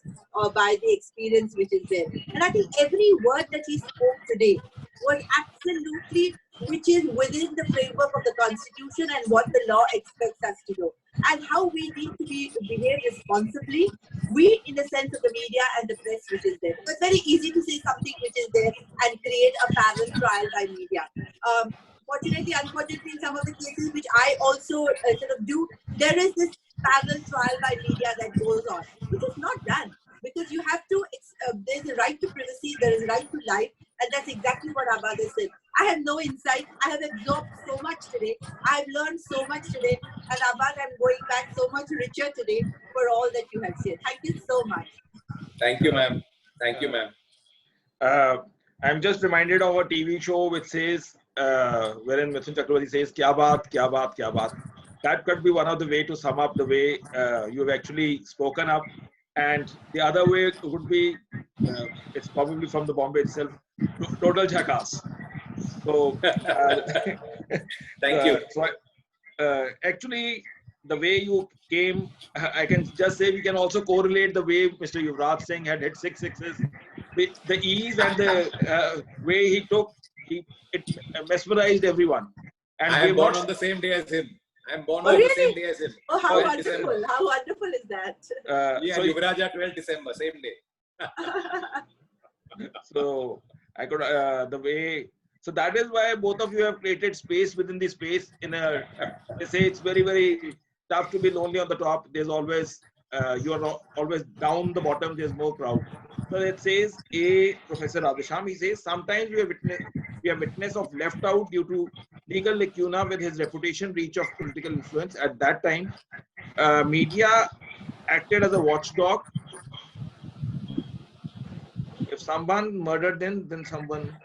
by the experience which is there. And I think every word that he spoke today was absolutely which is within the framework of the Constitution and what the law expects us to do, and how we need to behave responsibly. We, in the sense of the media and the press, which is there. It's very easy to say something which is there and create a parallel trial by media. Fortunately, unfortunately, in some of the cases which I also do, there is this parallel trial by media that goes on, which is not done. Because you have to, there's a right to privacy, there is a right to life, and that's exactly what Aabad has said. I have no insight. I have absorbed so much today. I've learned so much today. And Aabad, I'm going back so much richer today for all that you have said. Thank you so much. Thank you, ma'am. Thank you, ma'am. I'm just reminded of a TV show which says, wherein Mithun Chakravarti says, "Kya baat, kya baat, kya baat." That could be one of the way to sum up the way you have actually spoken up. And the other way would be, it's probably from the Bombay itself, total jackass. So, thank you. So, actually, the way you came, I can just say we can also correlate the way Mr. Yuvraj Singh had hit 6 sixes. The ease and the way he took, it mesmerized everyone. And I am born on the same day as him. I am born on the same day as him. Oh, how wonderful. December. How wonderful is that? Yeah, so Yuvraj are 12 December, same day. So, I could, the way, so that is why both of you have created space within the space. They say it's very, very tough to be lonely on the top. There's always, you are always down the bottom, there's more crowd. So it says, Professor Radhesham, he says, sometimes we are witness of left out due to legal lacuna with his reputation, reach of political influence. At that time, media acted as a watchdog. If someone murdered them, then someone...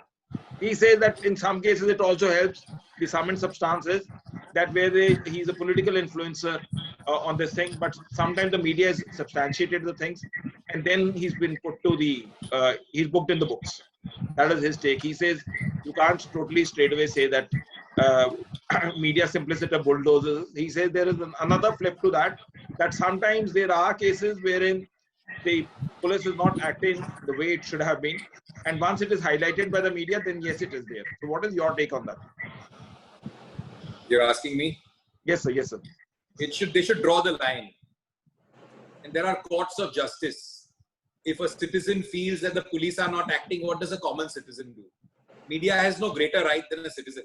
He says that in some cases it also helps the summoned substances, that where he's a political influencer on this thing, but sometimes the media has substantiated the things, and then he's been put to the, he's booked in the books. That is his take. He says you can't totally straight away say that media simpliciter bulldozers. He says there is another flip to that, that sometimes there are cases wherein the police is not acting the way it should have been. And once it is highlighted by the media, then yes, it is there. So what is your take on that? You're asking me? Yes, sir. Yes, sir. They should draw the line. And there are courts of justice. If a citizen feels that the police are not acting, what does a common citizen do? Media has no greater right than a citizen.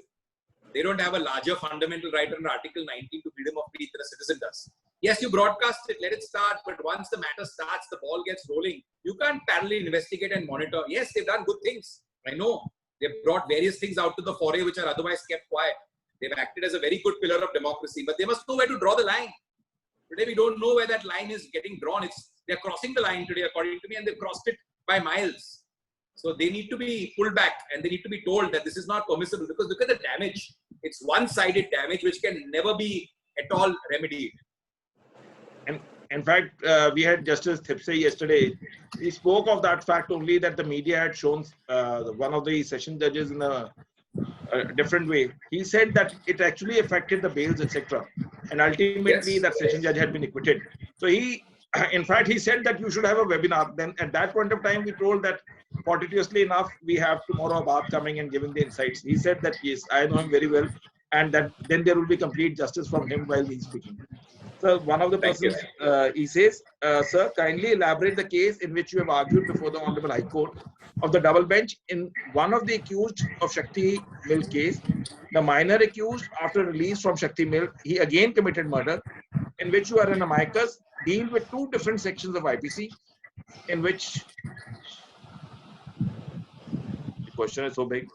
They don't have a larger fundamental right under Article 19 to freedom of speech than a citizen does. Yes, you broadcast it, let it start, but once the matter starts, the ball gets rolling. You can't parallelly investigate and monitor. Yes, they've done good things. I know. They've brought various things out to the foray which are otherwise kept quiet. They've acted as a very good pillar of democracy, but they must know where to draw the line. Today, we don't know where that line is getting drawn. They're crossing the line today, according to me, and they've crossed it by miles. So they need to be pulled back and they need to be told that this is not permissible, because look at the damage. It's one-sided damage which can never be at all remedied. And in fact, we had Justice Thipse yesterday. He spoke of that fact only, that the media had shown one of the session judges in a different way. He said that it actually affected the bails, etc. And ultimately, that session judge had been acquitted. So he, in fact, he said that you should have a webinar. Then at that point of time, we told that fortuitously enough, we have tomorrow Aabad coming and giving the insights. He said that, yes, I know him very well. And that then there will be complete justice from him while he's speaking. So one of the persons, he says, sir, kindly elaborate the case in which you have argued before the Honorable High Court of the double bench in one of the accused of Shakti Mill case. The minor accused, after release from Shakti Mill, he again committed murder, in which you are an amicus, deal with two different sections of IPC, in which the question is so big.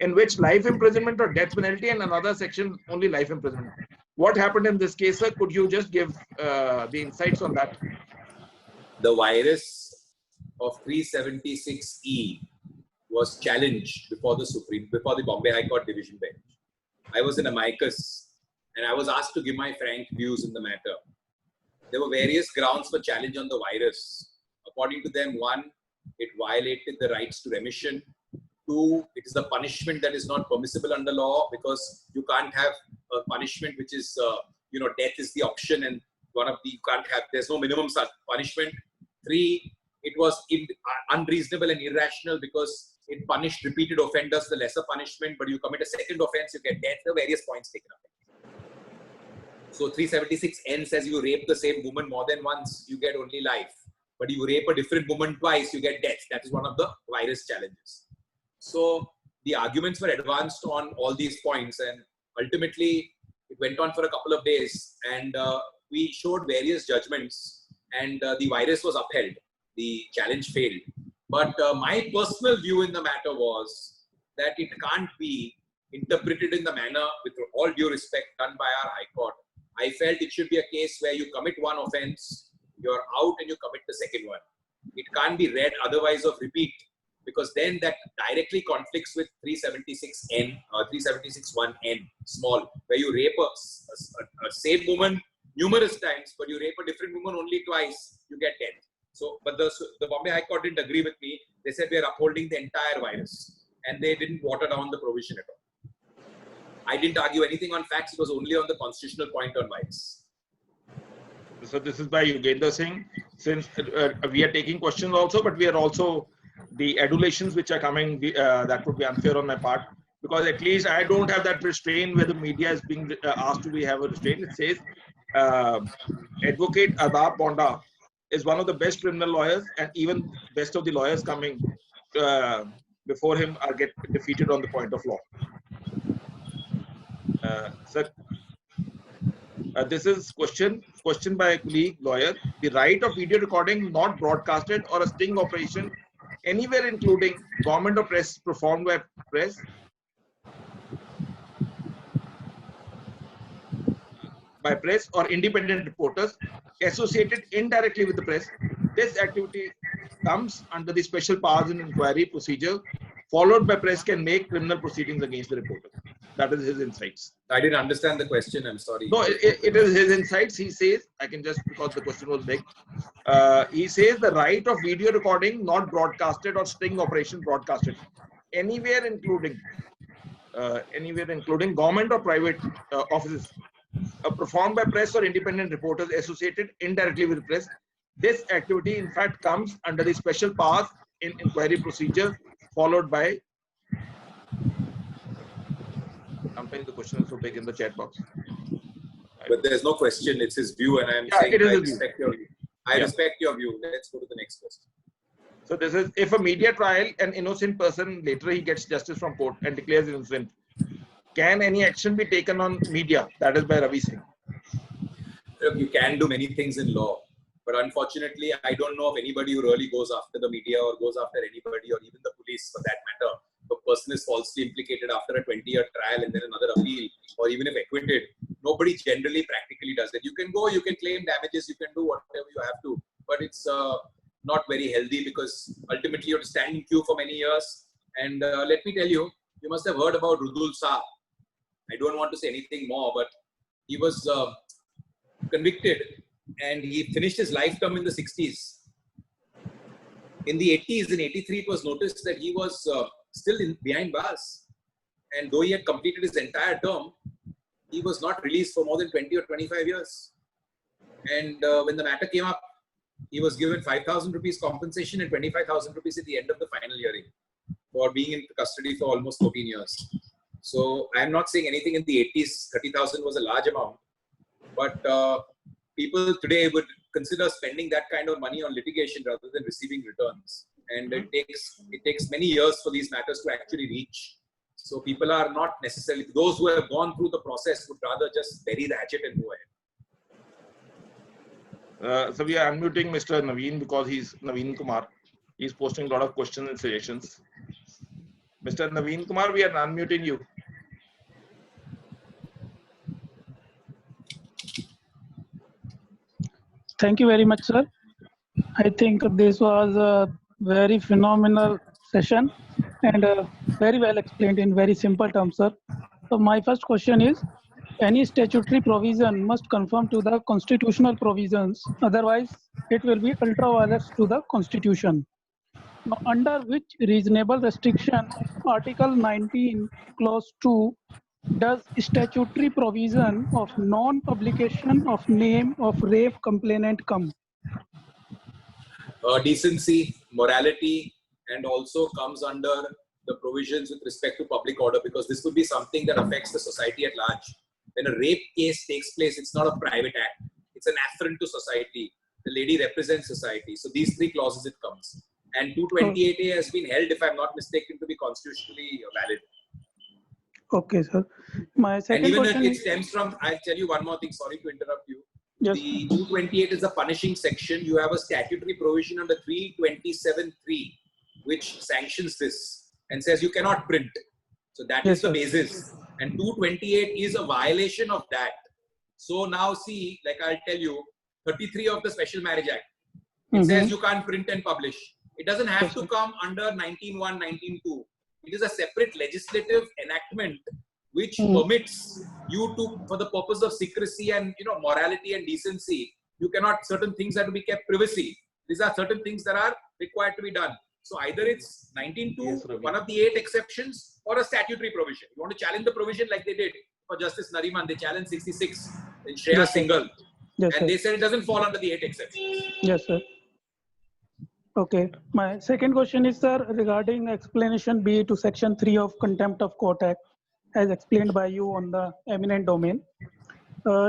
in which life imprisonment or death penalty, and another section only life imprisonment. What happened in this case, sir? Could you just give the insights on that? The virus of 376E was challenged before the Bombay High Court division bench. I was an amicus and I was asked to give my frank views in the matter. There were various grounds for challenge on the virus. According to them, one, it violated the rights to remission. Two, it is a punishment that is not permissible under law because you can't have a punishment which is, death is the option and there's no minimum punishment. Three, it was unreasonable and irrational because it punished repeated offenders the lesser punishment, but you commit a second offense, you get death. There are various points taken up. So 376N says you rape the same woman more than once, you get only life. But you rape a different woman twice, you get death. That is one of the virus challenges. So the arguments were advanced on all these points, and ultimately it went on for a couple of days, and we showed various judgments, and the virus was upheld. The challenge failed. But my personal view in the matter was that it can't be interpreted in the manner, with all due respect, done by our High Court. I felt it should be a case where you commit one offense, you're out and you commit the second one. It can't be read otherwise of repeat, because then that directly conflicts with 376N or 376(1)N small, where you rape a same woman numerous times, but you rape a different woman only twice, you get death. So, but the Bombay High Court didn't agree with me. They said we are upholding the entire virus, and they didn't water down the provision at all. I didn't argue anything on facts. It was only on the constitutional point on virus. So this is by Yogendra Singh. Since we are taking questions also, but we are also the adulations which are coming, that would be unfair on my part, because at least I don't have that restraint where the media is being asked to have a restraint. It says Advocate Aabad Ponda is one of the best criminal lawyers, and even best of the lawyers coming before him are get defeated on the point of law. Sir, this is question by a colleague lawyer. The right of video recording not broadcasted or a sting operation anywhere, including government or press, performed by press, or independent reporters associated indirectly with the press. This activity comes under the special powers in inquiry procedure, followed by press can make criminal proceedings against the reporter. That is his insights. I didn't understand the question. I'm sorry. No, it is his insights. He says, I can just, because the question was big. He says the right of video recording not broadcasted or sting operation broadcasted anywhere, including government or private offices, performed by press or independent reporters associated indirectly with press. This activity, in fact, comes under the special powers in inquiry procedure, followed by. Sometimes the question is so big in the chat box. But there's no question. It's his view, and I'm saying I respect your view. I respect your view. Let's go to the next question. So this is, if a media trial, an innocent person, later he gets justice from court and declares innocent, can any action be taken on media? That is by Ravi Singh. Look, you can do many things in law, but unfortunately, I don't know of anybody who really goes after the media or goes after anybody, or even the police for that matter. If a person is falsely implicated after a 20-year trial and then another appeal, or even if acquitted, nobody generally practically does that. You can go, you can claim damages, you can do whatever you have to, but it's not very healthy, because ultimately you have to stand in queue for many years. And let me tell you, you must have heard about Rudul Saab. I don't want to say anything more, but he was convicted and he finished his life term in the 60s. In the 80s, in 83, it was noticed that he was still behind bars. And though he had completed his entire term, he was not released for more than 20 or 25 years. And when the matter came up, he was given 5,000 rupees compensation and 25,000 rupees at the end of the final hearing for being in custody for almost 14 years. So I'm not saying anything in the 80s, 30,000 was a large amount, but people today would consider spending that kind of money on litigation rather than receiving returns. And it takes many years for these matters to actually reach. So people are not necessarily, those who have gone through the process would rather just bury the hatchet and go ahead. So we are unmuting Mr. Naveen because he's Naveen Kumar. He's posting a lot of questions and suggestions. Mr. Naveen Kumar, we are unmuting you. Thank you very much, sir. I think this was a very phenomenal session and very well explained in very simple terms, sir. So my first question is, any statutory provision must conform to the constitutional provisions, otherwise it will be ultra vires to the constitution. Now, under which reasonable restriction, Article 19, Clause 2, does statutory provision of non-publication of name of rape complainant come? Decency, morality, and also comes under the provisions with respect to public order, because this would be something that affects the society at large. When a rape case takes place, it's not a private act. It's an affront to society. The lady represents society. So these three clauses it comes. And 228A has been held, if I'm not mistaken, to be constitutionally valid. Okay, sir. My second and even question it is, stems from, I'll tell you one more thing, sorry to interrupt you. yes, The 228 is a punishing section. You have a statutory provision under 327(3), which sanctions this and says you cannot print. So that Yes, is the sir. basis. And 228 is a violation of that. So now see, like I'll tell you, 33 of the Special Marriage Act. It says you can't print and publish. It doesn't have Yes, to sir. come under 19.1, 19.2. It is a separate legislative enactment which permits you to, for the purpose of secrecy and morality and decency, you cannot, certain things have to be kept privacy. These are certain things that are required to be done. So either it's 19.2, Yes, Ravi. one of the 8 exceptions, or a statutory provision. You want to challenge the provision like they did for Justice Nariman. They challenged 66 in Shreya Yes, sir. Singhal. Yes, sir. And they said it doesn't fall under the 8 exceptions. Yes, sir. Okay. My second question is, sir, regarding explanation B to Section 3 of Contempt of Court Act, as explained by you on the eminent domain.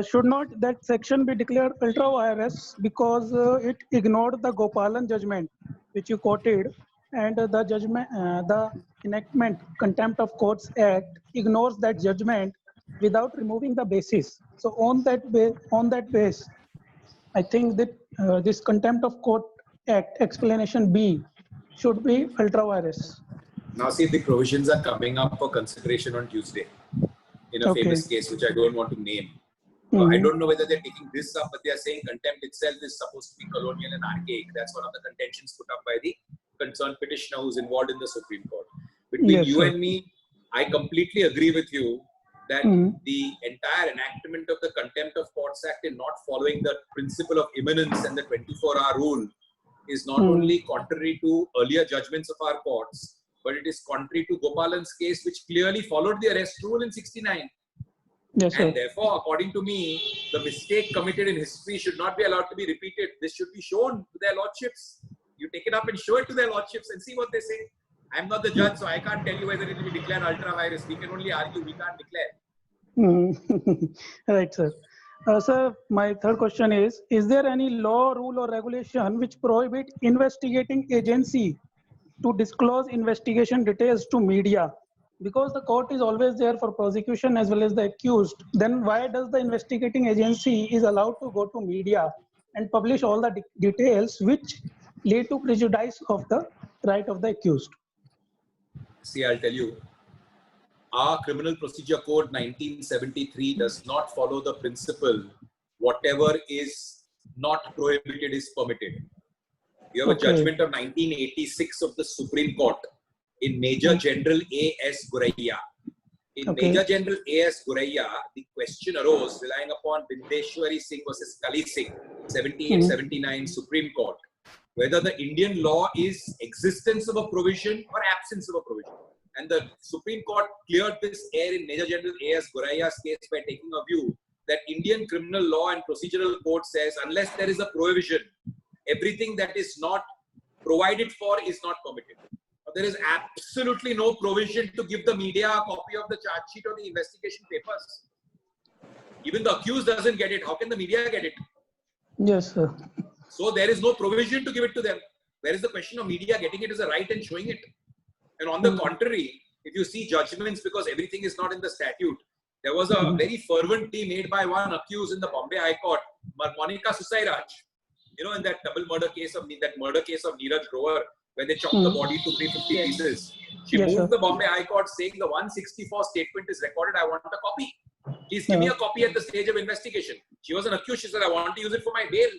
Should not that section be declared ultra vires because it ignored the Gopalan judgment, which you quoted, and the judgment, the enactment Contempt of Courts Act ignores that judgment without removing the basis. So on that base, I think that this Contempt of Court Act explanation B should be ultra vires. Now see, the provisions are coming up for consideration on Tuesday in a Okay. famous case, which I don't want to name. I don't know whether they're taking this up, but they are saying contempt itself is supposed to be colonial and archaic. That's one of the contentions put up by the concerned petitioner who's involved in the Supreme Court. Between Yes, you sir. and me, I completely agree with you that the entire enactment of the Contempt of Courts Act in not following the principle of imminence and the 24-hour rule is not only contrary to earlier judgments of our courts, but it is contrary to Gopalan's case, which clearly followed the arrest rule in 69. Yes, sir. And therefore, according to me, the mistake committed in history should not be allowed to be repeated. This should be shown to their lordships. You take it up and show it to their lordships and see what they say. I'm not the judge, so I can't tell you whether it will be declared ultra vires. We can only argue, we can't declare. Right, sir. Sir, my third question is there any law, rule, or regulation which prohibit investigating agency to disclose investigation details to media? Because the court is always there for prosecution as well as the accused, then why does the investigating agency is allowed to go to media and publish all the details which lead to prejudice of the right of the accused? See, I'll tell you. Our Criminal Procedure Code 1973 does not follow the principle whatever is not prohibited is permitted. You have a judgment of 1986 of the Supreme Court in Major General A.S. Guraiya. In Major General A.S. Guraiya, the question arose relying upon Bindeshwari Singh versus Kali Singh, 78-79 Supreme Court, whether the Indian law is existence of a provision or absence of a provision. And the Supreme Court cleared this air in Major General A.S. Guraiya's case by taking a view that Indian criminal law and procedural code says unless there is a prohibition, everything that is not provided for is not permitted. There is absolutely no provision to give the media a copy of the charge sheet or the investigation papers. Even the accused doesn't get it. How can the media get it? Yes, sir. So there is no provision to give it to them. Where is the question of media getting it as a right and showing it? And on the contrary, if you see judgments, because everything is not in the statute, there was a very fervent plea made by one accused in the Bombay High Court, Monica Susairaj, in that double murder case of Neeraj Grover, when they chopped the body to 350 pieces. She moved the Bombay High Court saying the 164 statement is recorded. I want a copy. Please give me a copy at the stage of investigation. She wasn't accused. She said, I want to use it for my bail.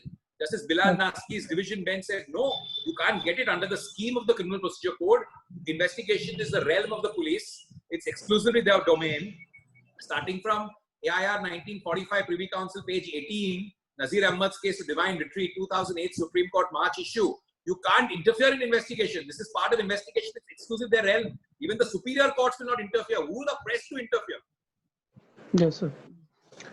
Justice Bilal Naski's division bench said, no, you can't get it under the scheme of the Criminal Procedure Code. Investigation is the realm of the police. It's exclusively their domain. Starting from AIR 1945 Privy Council, page 18, Nazir Ahmad's case of Divine Retreat, 2008 Supreme Court March issue. You can't interfere in investigation. This is part of investigation. It's exclusive their realm. Even the superior courts will not interfere. Who the press to interfere? Yes, sir.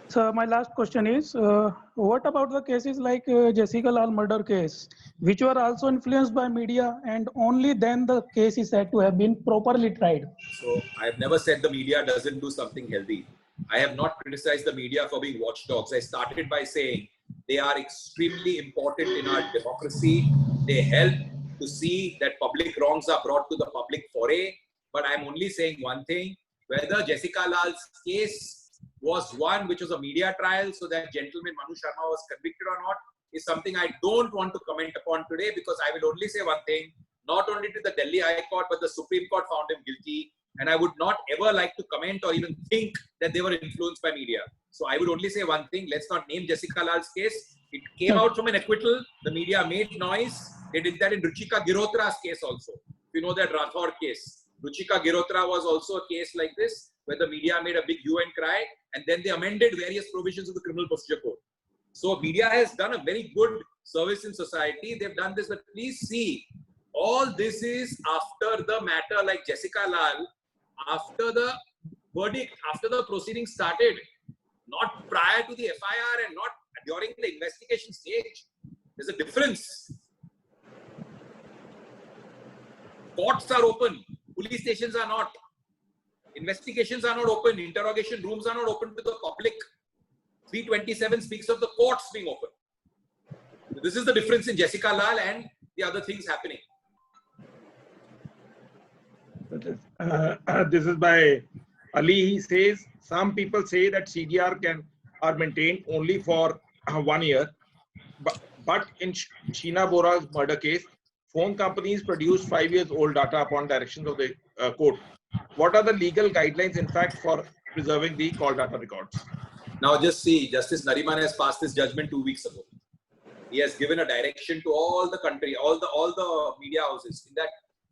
So my last question is, what about the cases like Jessica Lal murder case, which were also influenced by media, and only then the case is said to have been properly tried? So I have never said the media doesn't do something healthy. I have not criticized the media for being watchdogs. I started by saying they are extremely important in our democracy. They help to see that public wrongs are brought to the public foray. But I'm only saying one thing, whether Jessica Lal's case was one which was a media trial so that gentleman Manu Sharma was convicted or not is something I don't want to comment upon today, because I will only say one thing, not only did the Delhi High Court but the Supreme Court found him guilty, and I would not ever like to comment or even think that they were influenced by media. So I would only say one thing, let's not name Jessica Lal's case. It came out from an acquittal, the media made noise. They did that in Ruchika Girotra's case also. If you know that Rathore case, Ruchika Girotra was also a case like this, where the media made a big hue and cry, and then they amended various provisions of the Criminal Procedure Code. So media has done a very good service in society. They've done this, but please see, all this is after the matter like Jessica Lal, after the verdict, after the proceedings started, not prior to the FIR and not during the investigation stage. There's a difference. Courts are open, police stations are not. Investigations are not open, interrogation rooms are not open to the public. 327 speaks of the courts being open. This is the difference in Jessica Lal and the other things happening. This is by Ali. He says, some people say that CDR are maintained only for 1 year. But in Sheena Bora's murder case, phone companies produced 5 years old data upon directions of the court. What are the legal guidelines, in fact, for preserving the call data records? Now just see, Justice Nariman has passed this judgment 2 weeks ago. He has given a direction to all the country, all the media houses. In that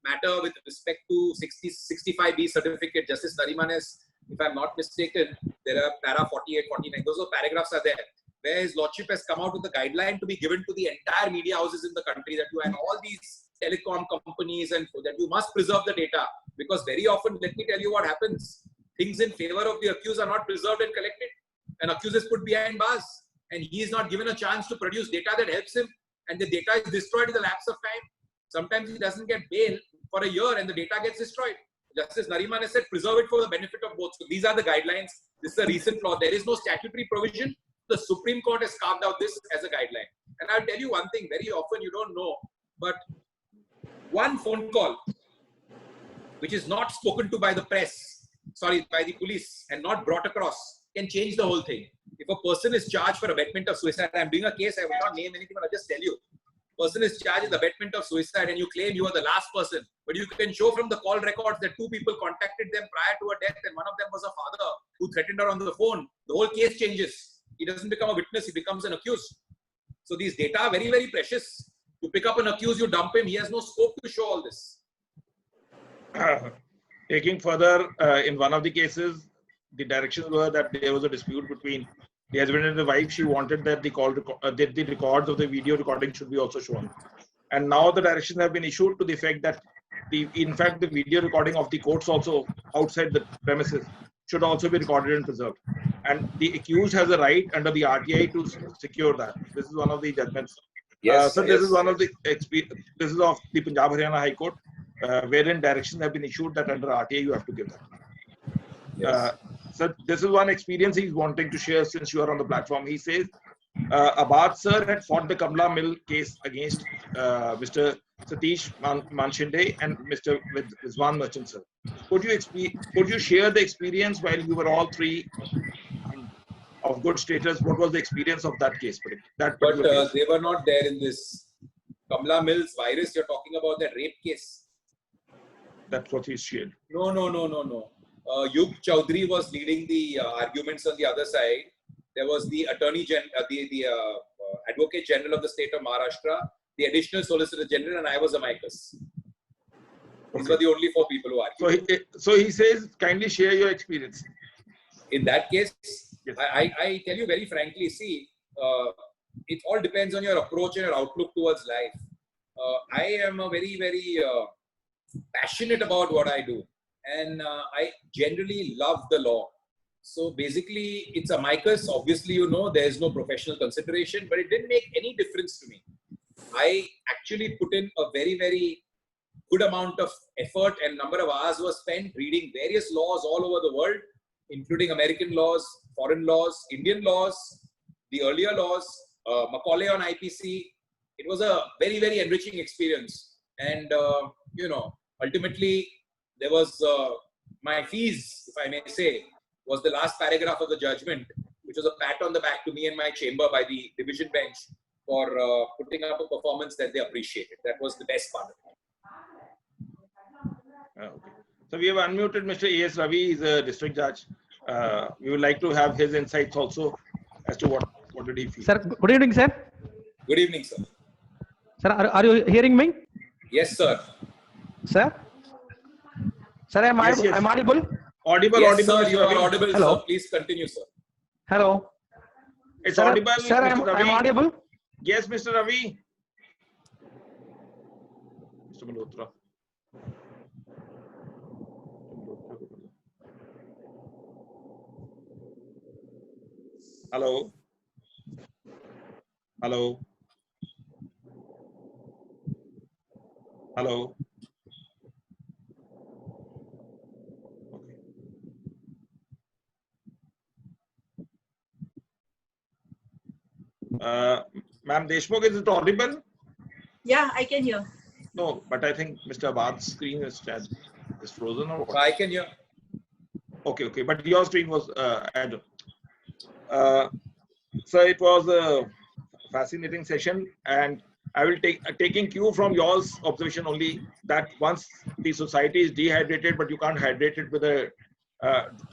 matter with respect to 65B certificate, Justice Nariman has, if I'm not mistaken, there are para 48, 49, those are paragraphs are there, where his lordship has come out with a guideline to be given to the entire media houses in the country, that you and all these telecom companies, and that you must preserve the data, because very often, let me tell you what happens, things in favor of the accused are not preserved and collected. An accused is put behind bars and he is not given a chance to produce data that helps him, and the data is destroyed in the lapse of time. Sometimes he doesn't get bail for a year and the data gets destroyed. Justice Nariman has said preserve it for the benefit of both. So these are the guidelines. This is a recent law. There is no statutory provision. The Supreme Court has carved out this as a guideline. And I'll tell you one thing, very often you don't know, but one phone call which is not spoken to by the press, by the police, and not brought across, can change the whole thing. If a person is charged for abetment of suicide, I'm doing a case, I will not name anything, but I'll just tell you. Person is charged with abetment of suicide and you claim you are the last person, but you can show from the call records that 2 people contacted them prior to her death and one of them was a father who threatened her on the phone. The whole case changes. He doesn't become a witness, he becomes an accused. So these data are very, very precious. You pick up an accused, you dump him, he has no scope to show all this. Taking further, in one of the cases, the directions were that there was a dispute between the husband and the wife. She wanted that the records of the video recording should be also shown. And now the directions have been issued to the effect that in fact, the video recording of the courts also outside the premises should also be recorded and preserved. And the accused has a right under the RTI to secure that. This is one of the judgments. Yes, so this is one of the this is of the Punjab Haryana High Court, wherein directions have been issued that under RTI you have to give that. Yes. So this is one experience he's wanting to share since you are on the platform. He says, Aabad sir had fought the Kamla Mill case against Mr. Satish Manshinde and Mr. Rizwan Merchant sir. Could you share the experience while you were all three of good status? What was the experience of that case? But they were not there in this. Kamala Mills virus, you're talking about that rape case. That's what he shared. No. Yug Chowdhury was leading the arguments on the other side. There was the Advocate General of the state of Maharashtra, the Additional Solicitor General, and I was amicus. These were the only 4 people who argued. So he says, kindly share your experience. In that case, yes. I tell you very frankly, see, it all depends on your approach and your outlook towards life. I am a very, very passionate about what I do, and I generally love the law. So basically, it's amicus. Obviously, you know, there is no professional consideration, but it didn't make any difference to me. I actually put in a very, very good amount of effort, and number of hours was spent reading various laws all over the world, including American laws, foreign laws, Indian laws, the earlier laws, Macaulay on IPC. It was a very, very enriching experience. And, you know, ultimately, there was my fees, if I may say, was the last paragraph of the judgment, which was a pat on the back to me and my chamber by the division bench for putting up a performance that they appreciated. That was the best part of it. Okay. So we have unmuted Mr. A.S. Ravi, he's a district judge. We would like to have his insights also as to what did he feel. Sir, good evening, sir. Good evening, sir. Sir, are you hearing me? Yes, sir. Sir? Sir, am Yes, yes. I'm audible? Audible, Yes, audible. sir, you are audible, Hello. sir. Please continue, sir. Hello. It's Sir, audible, sir, Mr. Ravi. I'm audible? Yes, Mr. Ravi. Mr. Malhotra. Hello. Hello. Hello. Okay. Ma'am Deshmukh, is it audible? Yeah, I can hear. No, but I think Mr. Aabad's screen is frozen or what? I can hear. Okay, okay. But your screen was added. So it was a fascinating session, and I will taking cue from y'all's observation only that once the society is dehydrated, but you can't hydrate it with a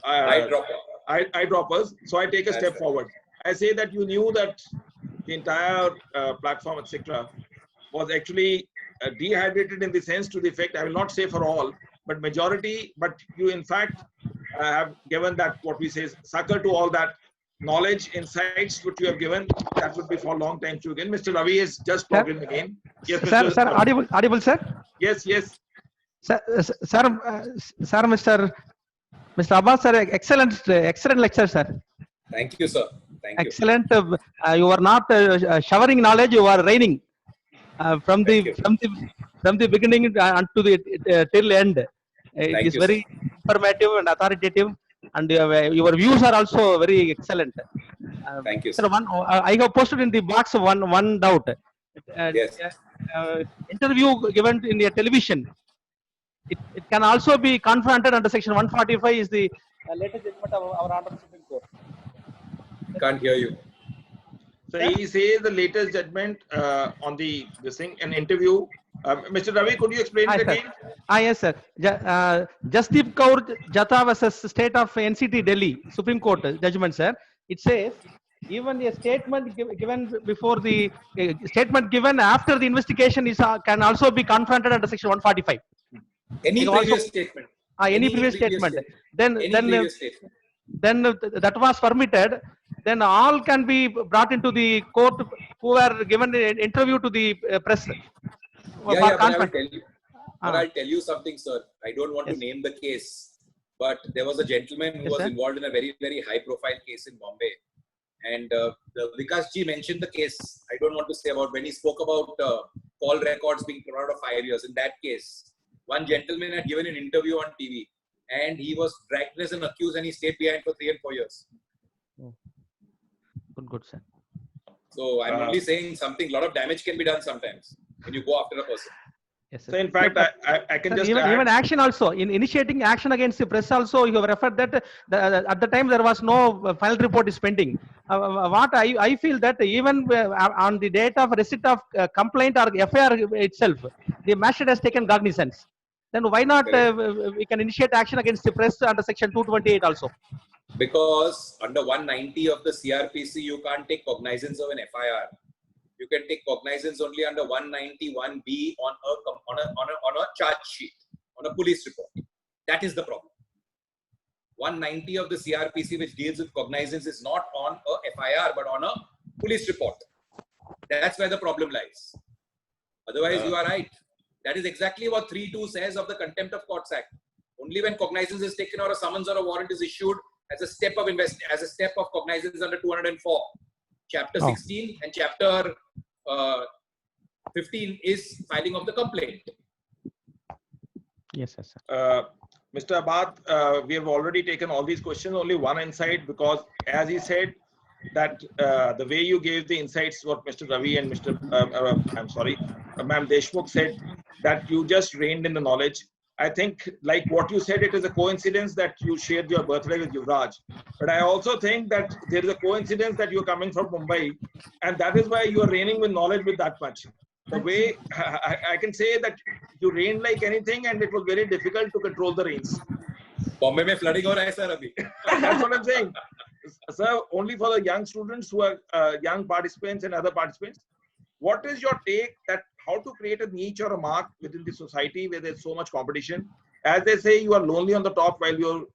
eyedroppers. So I take a step forward. I say that you knew that the entire platform, etc., was actually dehydrated in the sense to the effect, I will not say for all, but majority, but you in fact have given that, what we say, succor to all that knowledge, insights which you have given. That would be for a long time to again. Mr. Ravi is just plugged in again. Yes, Sir, Mr. sir, audible, sir? Yes, yes. Sir, Mr. Abbas, sir, excellent lecture, sir. Thank you, sir. Thank you. Excellent. You are not showering knowledge, you are raining from the beginning to the till end. It is very informative and authoritative, and your views are also very excellent. Thank you, sir. sir. I have posted in the box one doubt. Yes. Interview given in the television. It can also be confronted under section 145 is the latest judgment of our Honorable Supreme Court. Can't hear you. So he says the latest judgment on this thing, an interview. Mr. Ravi, could you explain it again? Yes, sir. Jasdeep Kaur Jatha versus State of NCT Delhi Supreme Court judgment, sir. It says even a statement given before the statement given after the investigation is can also be confronted under section 145. Any previous statement. Any previous statement. Then that was permitted. Then all can be brought into the court who are given an interview to the press. But I'll tell you something, sir. I don't want to name the case, but there was a gentleman who was involved in a very, very high-profile case in Bombay. And Vikas ji mentioned the case. I don't want to say about when he spoke about call records being thrown out of 5 years. In that case, one gentleman had given an interview on TV, and he was dragged as an accused, and he stayed behind for 3 and 4 years. Good, sir. So I'm only saying something. A lot of damage can be done sometimes when you go after a person. Yes, so in fact, I can just even action also in initiating action against the press also. You have referred that at the time there was no final report is pending. what I feel that even on the date of receipt of complaint or FIR itself, the magistrate has taken cognizance. Then why not we can initiate action against the press under section 228 also? Because under 190 of the CRPC, you can't take cognizance of an FIR. You can take cognizance only under 191B on a charge sheet, on a police report. That is the problem. 190 of the CRPC, which deals with cognizance, is not on a FIR but on a police report. That's where the problem lies. Otherwise, you are right. That is exactly what 3.2 says of the Contempt of Courts Act. Only when cognizance is taken or a summons or a warrant is issued as a step of cognizance under 204. Chapter 16 and chapter 15 is filing of the complaint. Yes, sir. Mr. Aabad, we have already taken all these questions, only one insight, because as he said that the way you gave the insights, what Mr. Ravi and Ma'am Deshmukh said, that you just reigned in the knowledge. I think, like what you said, it is a coincidence that you shared your birthday with Yuvraj. But I also think that there is a coincidence that you're coming from Mumbai, and that is why you are reigning with knowledge with that much. The way I can say that you reigned like anything, and it was very difficult to control the reins. Bombay mein flooding ho raha hai sir abhi. That's what I'm saying. Sir, only for the young students who are young participants and other participants, what is your take that how to create a niche or a mark within the society where there's so much competition? As they say, you are lonely on the top while you're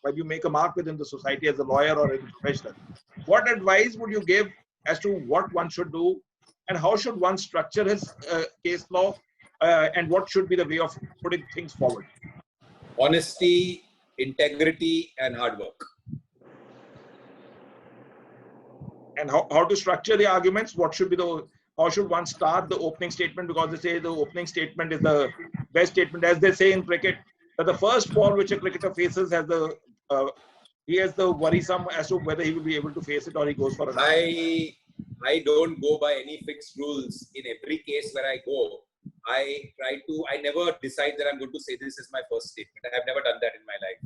while you make a mark within the society as a lawyer or as a professional. What advice would you give as to what one should do, and how should one structure his case law, and what should be the way of putting things forward? Honesty, integrity, and hard work. And how to structure the arguments? What should be how should one start the opening statement? Because they say the opening statement is the best statement. As they say in cricket, that the first ball which a cricketer faces has he has the worrisome as to whether he will be able to face it or he goes for a. I don't go by any fixed rules. In every case where I go, I never decide that I'm going to say this is my first statement. I have never done that in my life.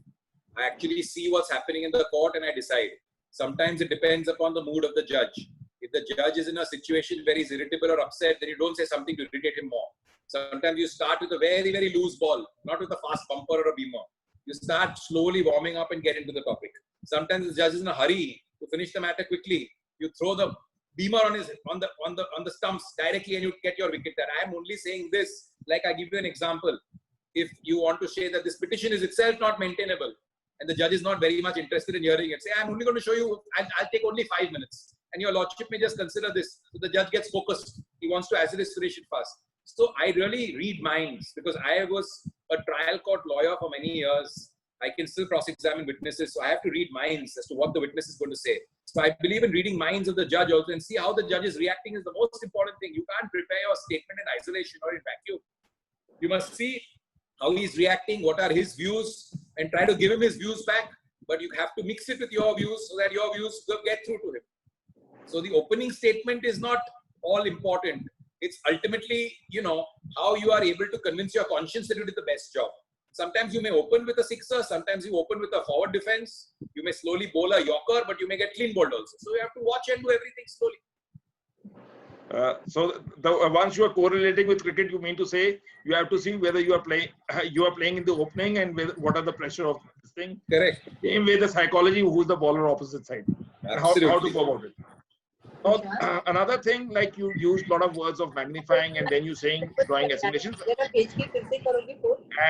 I actually see what's happening in the court and I decide. Sometimes it depends upon the mood of the judge. If the judge is in a situation where he's irritable or upset, then you don't say something to irritate him more. Sometimes you start with a very, very loose ball, not with a fast bumper or a beamer. You start slowly warming up and get into the topic. Sometimes the judge is in a hurry to finish the matter quickly. You throw the beamer on the stumps directly and you get your wicket there. I am only saying this, like I give you an example. If you want to say that this petition is itself not maintainable, and the judge is not very much interested in hearing it, say, I'm only going to show you, I'll take only 5 minutes. And your lordship may just consider this. So the judge gets focused. He wants to answer this finish it fast. So I really read minds, because I was a trial court lawyer for many years. I can still cross-examine witnesses. So I have to read minds as to what the witness is going to say. So I believe in reading minds of the judge also, and see how the judge is reacting is the most important thing. You can't prepare your statement in isolation or in vacuum. You must see how he's reacting, what are his views, and try to give him his views back. But you have to mix it with your views so that your views will get through to him. So the opening statement is not all important. It's ultimately, how you are able to convince your conscience that you did the best job. Sometimes you may open with a sixer, sometimes you open with a forward defense. You may slowly bowl a yorker, but you may get clean bowled also. So you have to watch and do everything slowly. So once you are correlating with cricket, you mean to say you have to see whether you are playing in the opening and what are the pressure of this thing. Correct. Same way the psychology, who's the bowler opposite side, and how to go about it. Now, another thing, like you used a lot of words of magnifying and then you saying drawing assignations.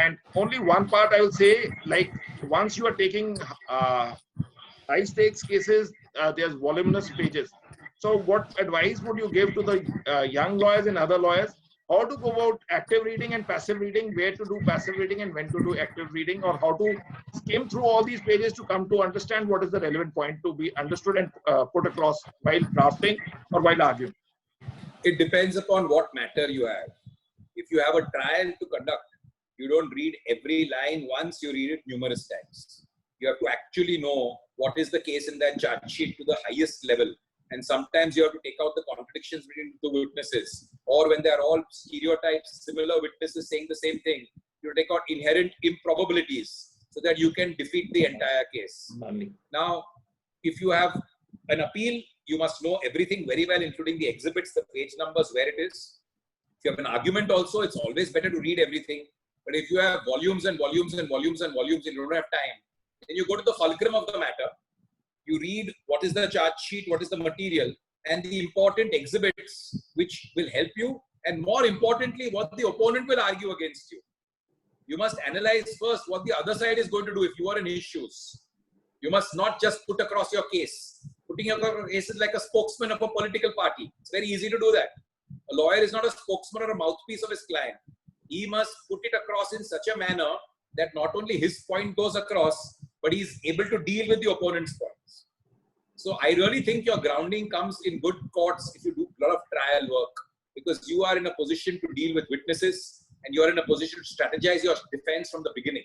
And only one part I will say, like once you are taking high stakes cases, there's voluminous pages. So what advice would you give to the young lawyers and other lawyers? How to go about active reading and passive reading, where to do passive reading and when to do active reading, or how to skim through all these pages to come to understand what is the relevant point to be understood and put across while drafting or while arguing? It depends upon what matter you have. If you have a trial to conduct, you don't read every line once, you read it numerous times. You have to actually know what is the case in that charge sheet to the highest level. And sometimes you have to take out the contradictions between the witnesses, or when they are all stereotypes, similar witnesses saying the same thing, you take out inherent improbabilities so that you can defeat the entire case. Now, if you have an appeal, you must know everything very well, including the exhibits, the page numbers, where it is. If you have an argument also, it's always better to read everything. But if you have volumes and volumes and volumes and volumes and you don't have time, then you go to the fulcrum of the matter. You read what is the charge sheet, what is the material, and the important exhibits which will help you, and more importantly, what the opponent will argue against you. You must analyze first what the other side is going to do if you are in issues. You must not just put across your case. Putting across your case is like a spokesman of a political party. It's very easy to do that. A lawyer is not a spokesman or a mouthpiece of his client. He must put it across in such a manner that not only his point goes across, but he's able to deal with the opponent's points. So I really think your grounding comes in good courts if you do a lot of trial work, because you are in a position to deal with witnesses and you are in a position to strategize your defense from the beginning.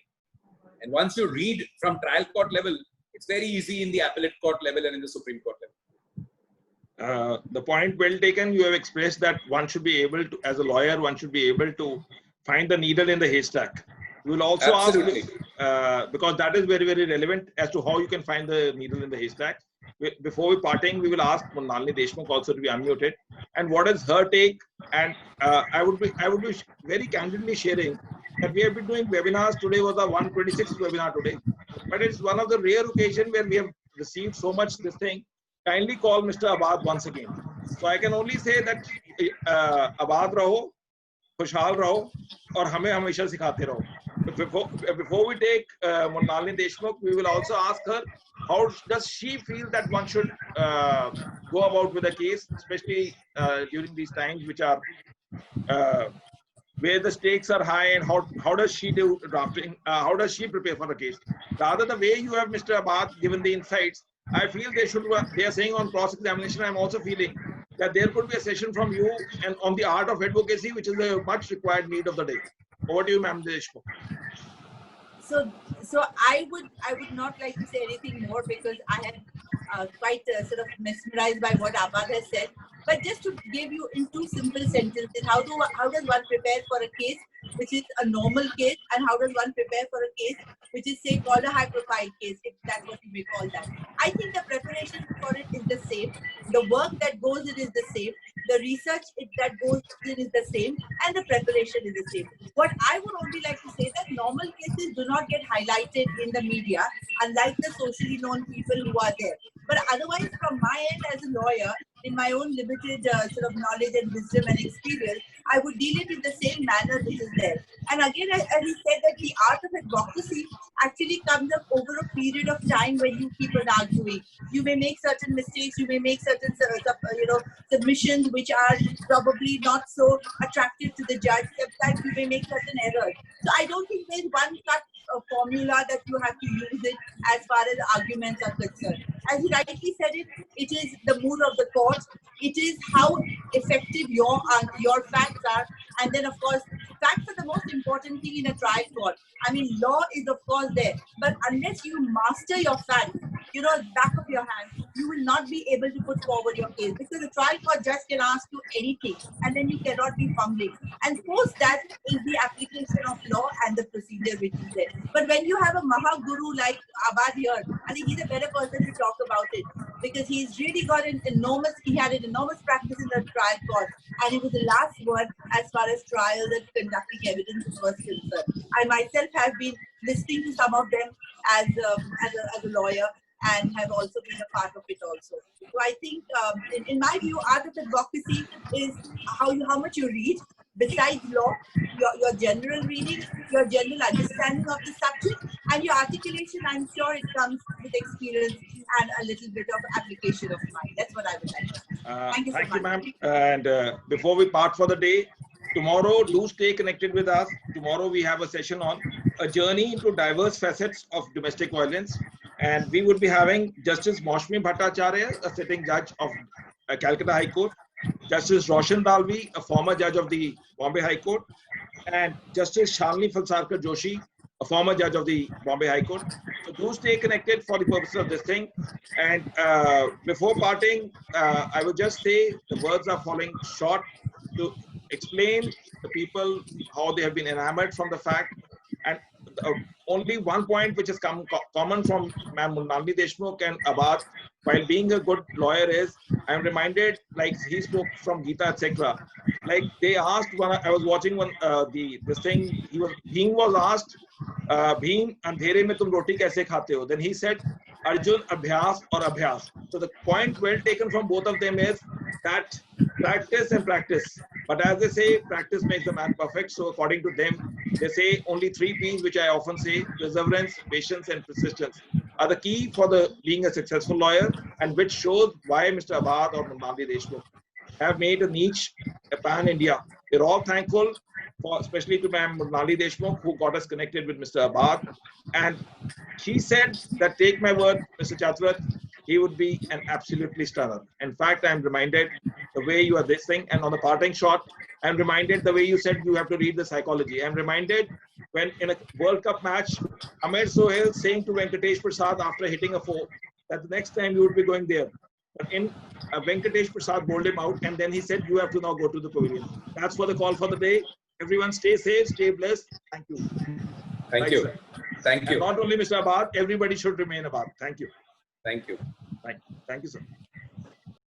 And once you read from trial court level, it's very easy in the appellate court level and in the Supreme Court level. The point well taken. You have expressed that one should be able to, as a lawyer, one should be able to find the needle in the haystack. We will also Absolutely. ask, because that is very, very relevant as to how you can find the needle in the haystack. Before we parting, we will ask Mrinalini Deshmukh also to be unmuted. And what is her take? And I would be very candidly sharing that we have been doing webinars. Today was our 126th webinar today. But it's one of the rare occasions where we have received so much this thing. Kindly call Mr. Aabad once again. So I can only say that Aabad raho, खुशहाल रहो और हमें हमेशा सिखाते रहो. Before we take Mrinalini Deshmukh, we will also ask her how does she feel that one should go about with a case, especially during these times which are where the stakes are high, and how does she do drafting? How does she prepare for the case? Rather, the way you have, Mr. Aabad, given the insights, I feel they are saying on cross-examination. I'm also feeling that there could be a session from you and on the art of advocacy, which is a much required need of the day. Over to you, Ma'am Deshmukh. So I would not like to say anything more because I had quite sort of mesmerized by what Aabad has said. But just to give you in two simple sentences, how does one prepare for a case which is a normal case, and how does one prepare for a case which is, say, called a high-profile case, if that's what you may call that? I think the preparation for it is the same. The work that goes in is the same. The research that goes in is the same, and the preparation is the same. What I would only like to say that normal cases do not get highlighted in the media, unlike the socially known people who are there. But otherwise, from my end as a lawyer, in my own limited sort of knowledge and wisdom and experience, I would deal it in the same manner which is there. And again, as he said, that the art of advocacy actually comes up over a period of time when you keep on arguing. You may make certain mistakes, you may make certain submissions which are probably not so attractive to the judge. Sometimes you may make certain errors. So I don't think there's one cut formula that you have to use it as far as arguments are concerned. As he rightly said it is the mood of the court. It is how effective your facts are, and then of course facts are the most important thing in a trial court. I mean, law is of course there, but unless you master your facts, back of your hand, you will not be able to put forward your case, because the trial court just can ask you anything, and then you cannot be fumbling. And post that is the application of law and the procedure which is there. But when you have a Mahaguru like Aabad here, I think he's a better person to talk about it, because he's really got he had an enormous practice in the trial court, and it was the last word as far as trials and conducting evidence was concerned. I myself have been listening to some of them as a lawyer, and have also been a part of it also. So I think, in my view, art of advocacy is how much you read. Besides law, your general reading, your general understanding of the subject, and your articulation, I'm sure it comes with experience and a little bit of application of mind. That's what I would like to say. Thank you so much. Thank you, ma'am. And before we part for the day, tomorrow, do stay connected with us. Tomorrow we have a session on a journey into diverse facets of domestic violence. And we would be having Justice Maushmi Bhattacharya, a sitting judge of Calcutta High Court, Justice Roshan Dalvi, a former judge of the Bombay High Court, and Justice Shalini Falsarkar Joshi, a former judge of the Bombay High Court. So do stay connected for the purpose of this thing. And before parting, I would just say the words are falling short to explain the people how they have been enamored from the fact. And only one point which has come common from Ma'am Mrinalini Deshmukh and Aabad while being a good lawyer is, I'm reminded, like he spoke from Gita, etc. Like they asked one, I was watching one, this thing, Bhim was asked, Bhim, andhere mein tum roti kaise khate ho? Then he said, Arjun, abhyas or abhyas. So the point well taken from both of them is that practice and practice. But as they say, practice makes the man perfect. So according to them, they say only 3 P's, which I often say: perseverance, patience, and persistence, are the key for being a successful lawyer, and which shows why Mr. Aabad or Mrunali Deshmukh have made a niche pan-India. We're all thankful, for, especially to Ma'am Mrunali Deshmukh, who got us connected with Mr. Aabad. And she said that, take my word, Mr. Chatwat, he would be an absolutely stunner. In fact, I'm reminded the way you are this thing, and on the parting shot, I'm reminded the way you said you have to read the psychology. I'm reminded when in a World Cup match, Amir Sohail saying to Venkatesh Prasad after hitting a 4, that the next time you would be going there. But in Venkatesh Prasad bowled him out, and then he said, you have to now go to the pavilion. That's for the call for the day. Everyone stay safe, stay blessed. Thank you. Thank you. Sir. Thank you. And not only Mr. Aabad, everybody should remain Aabad. Thank you. Thank you. Thank you, sir.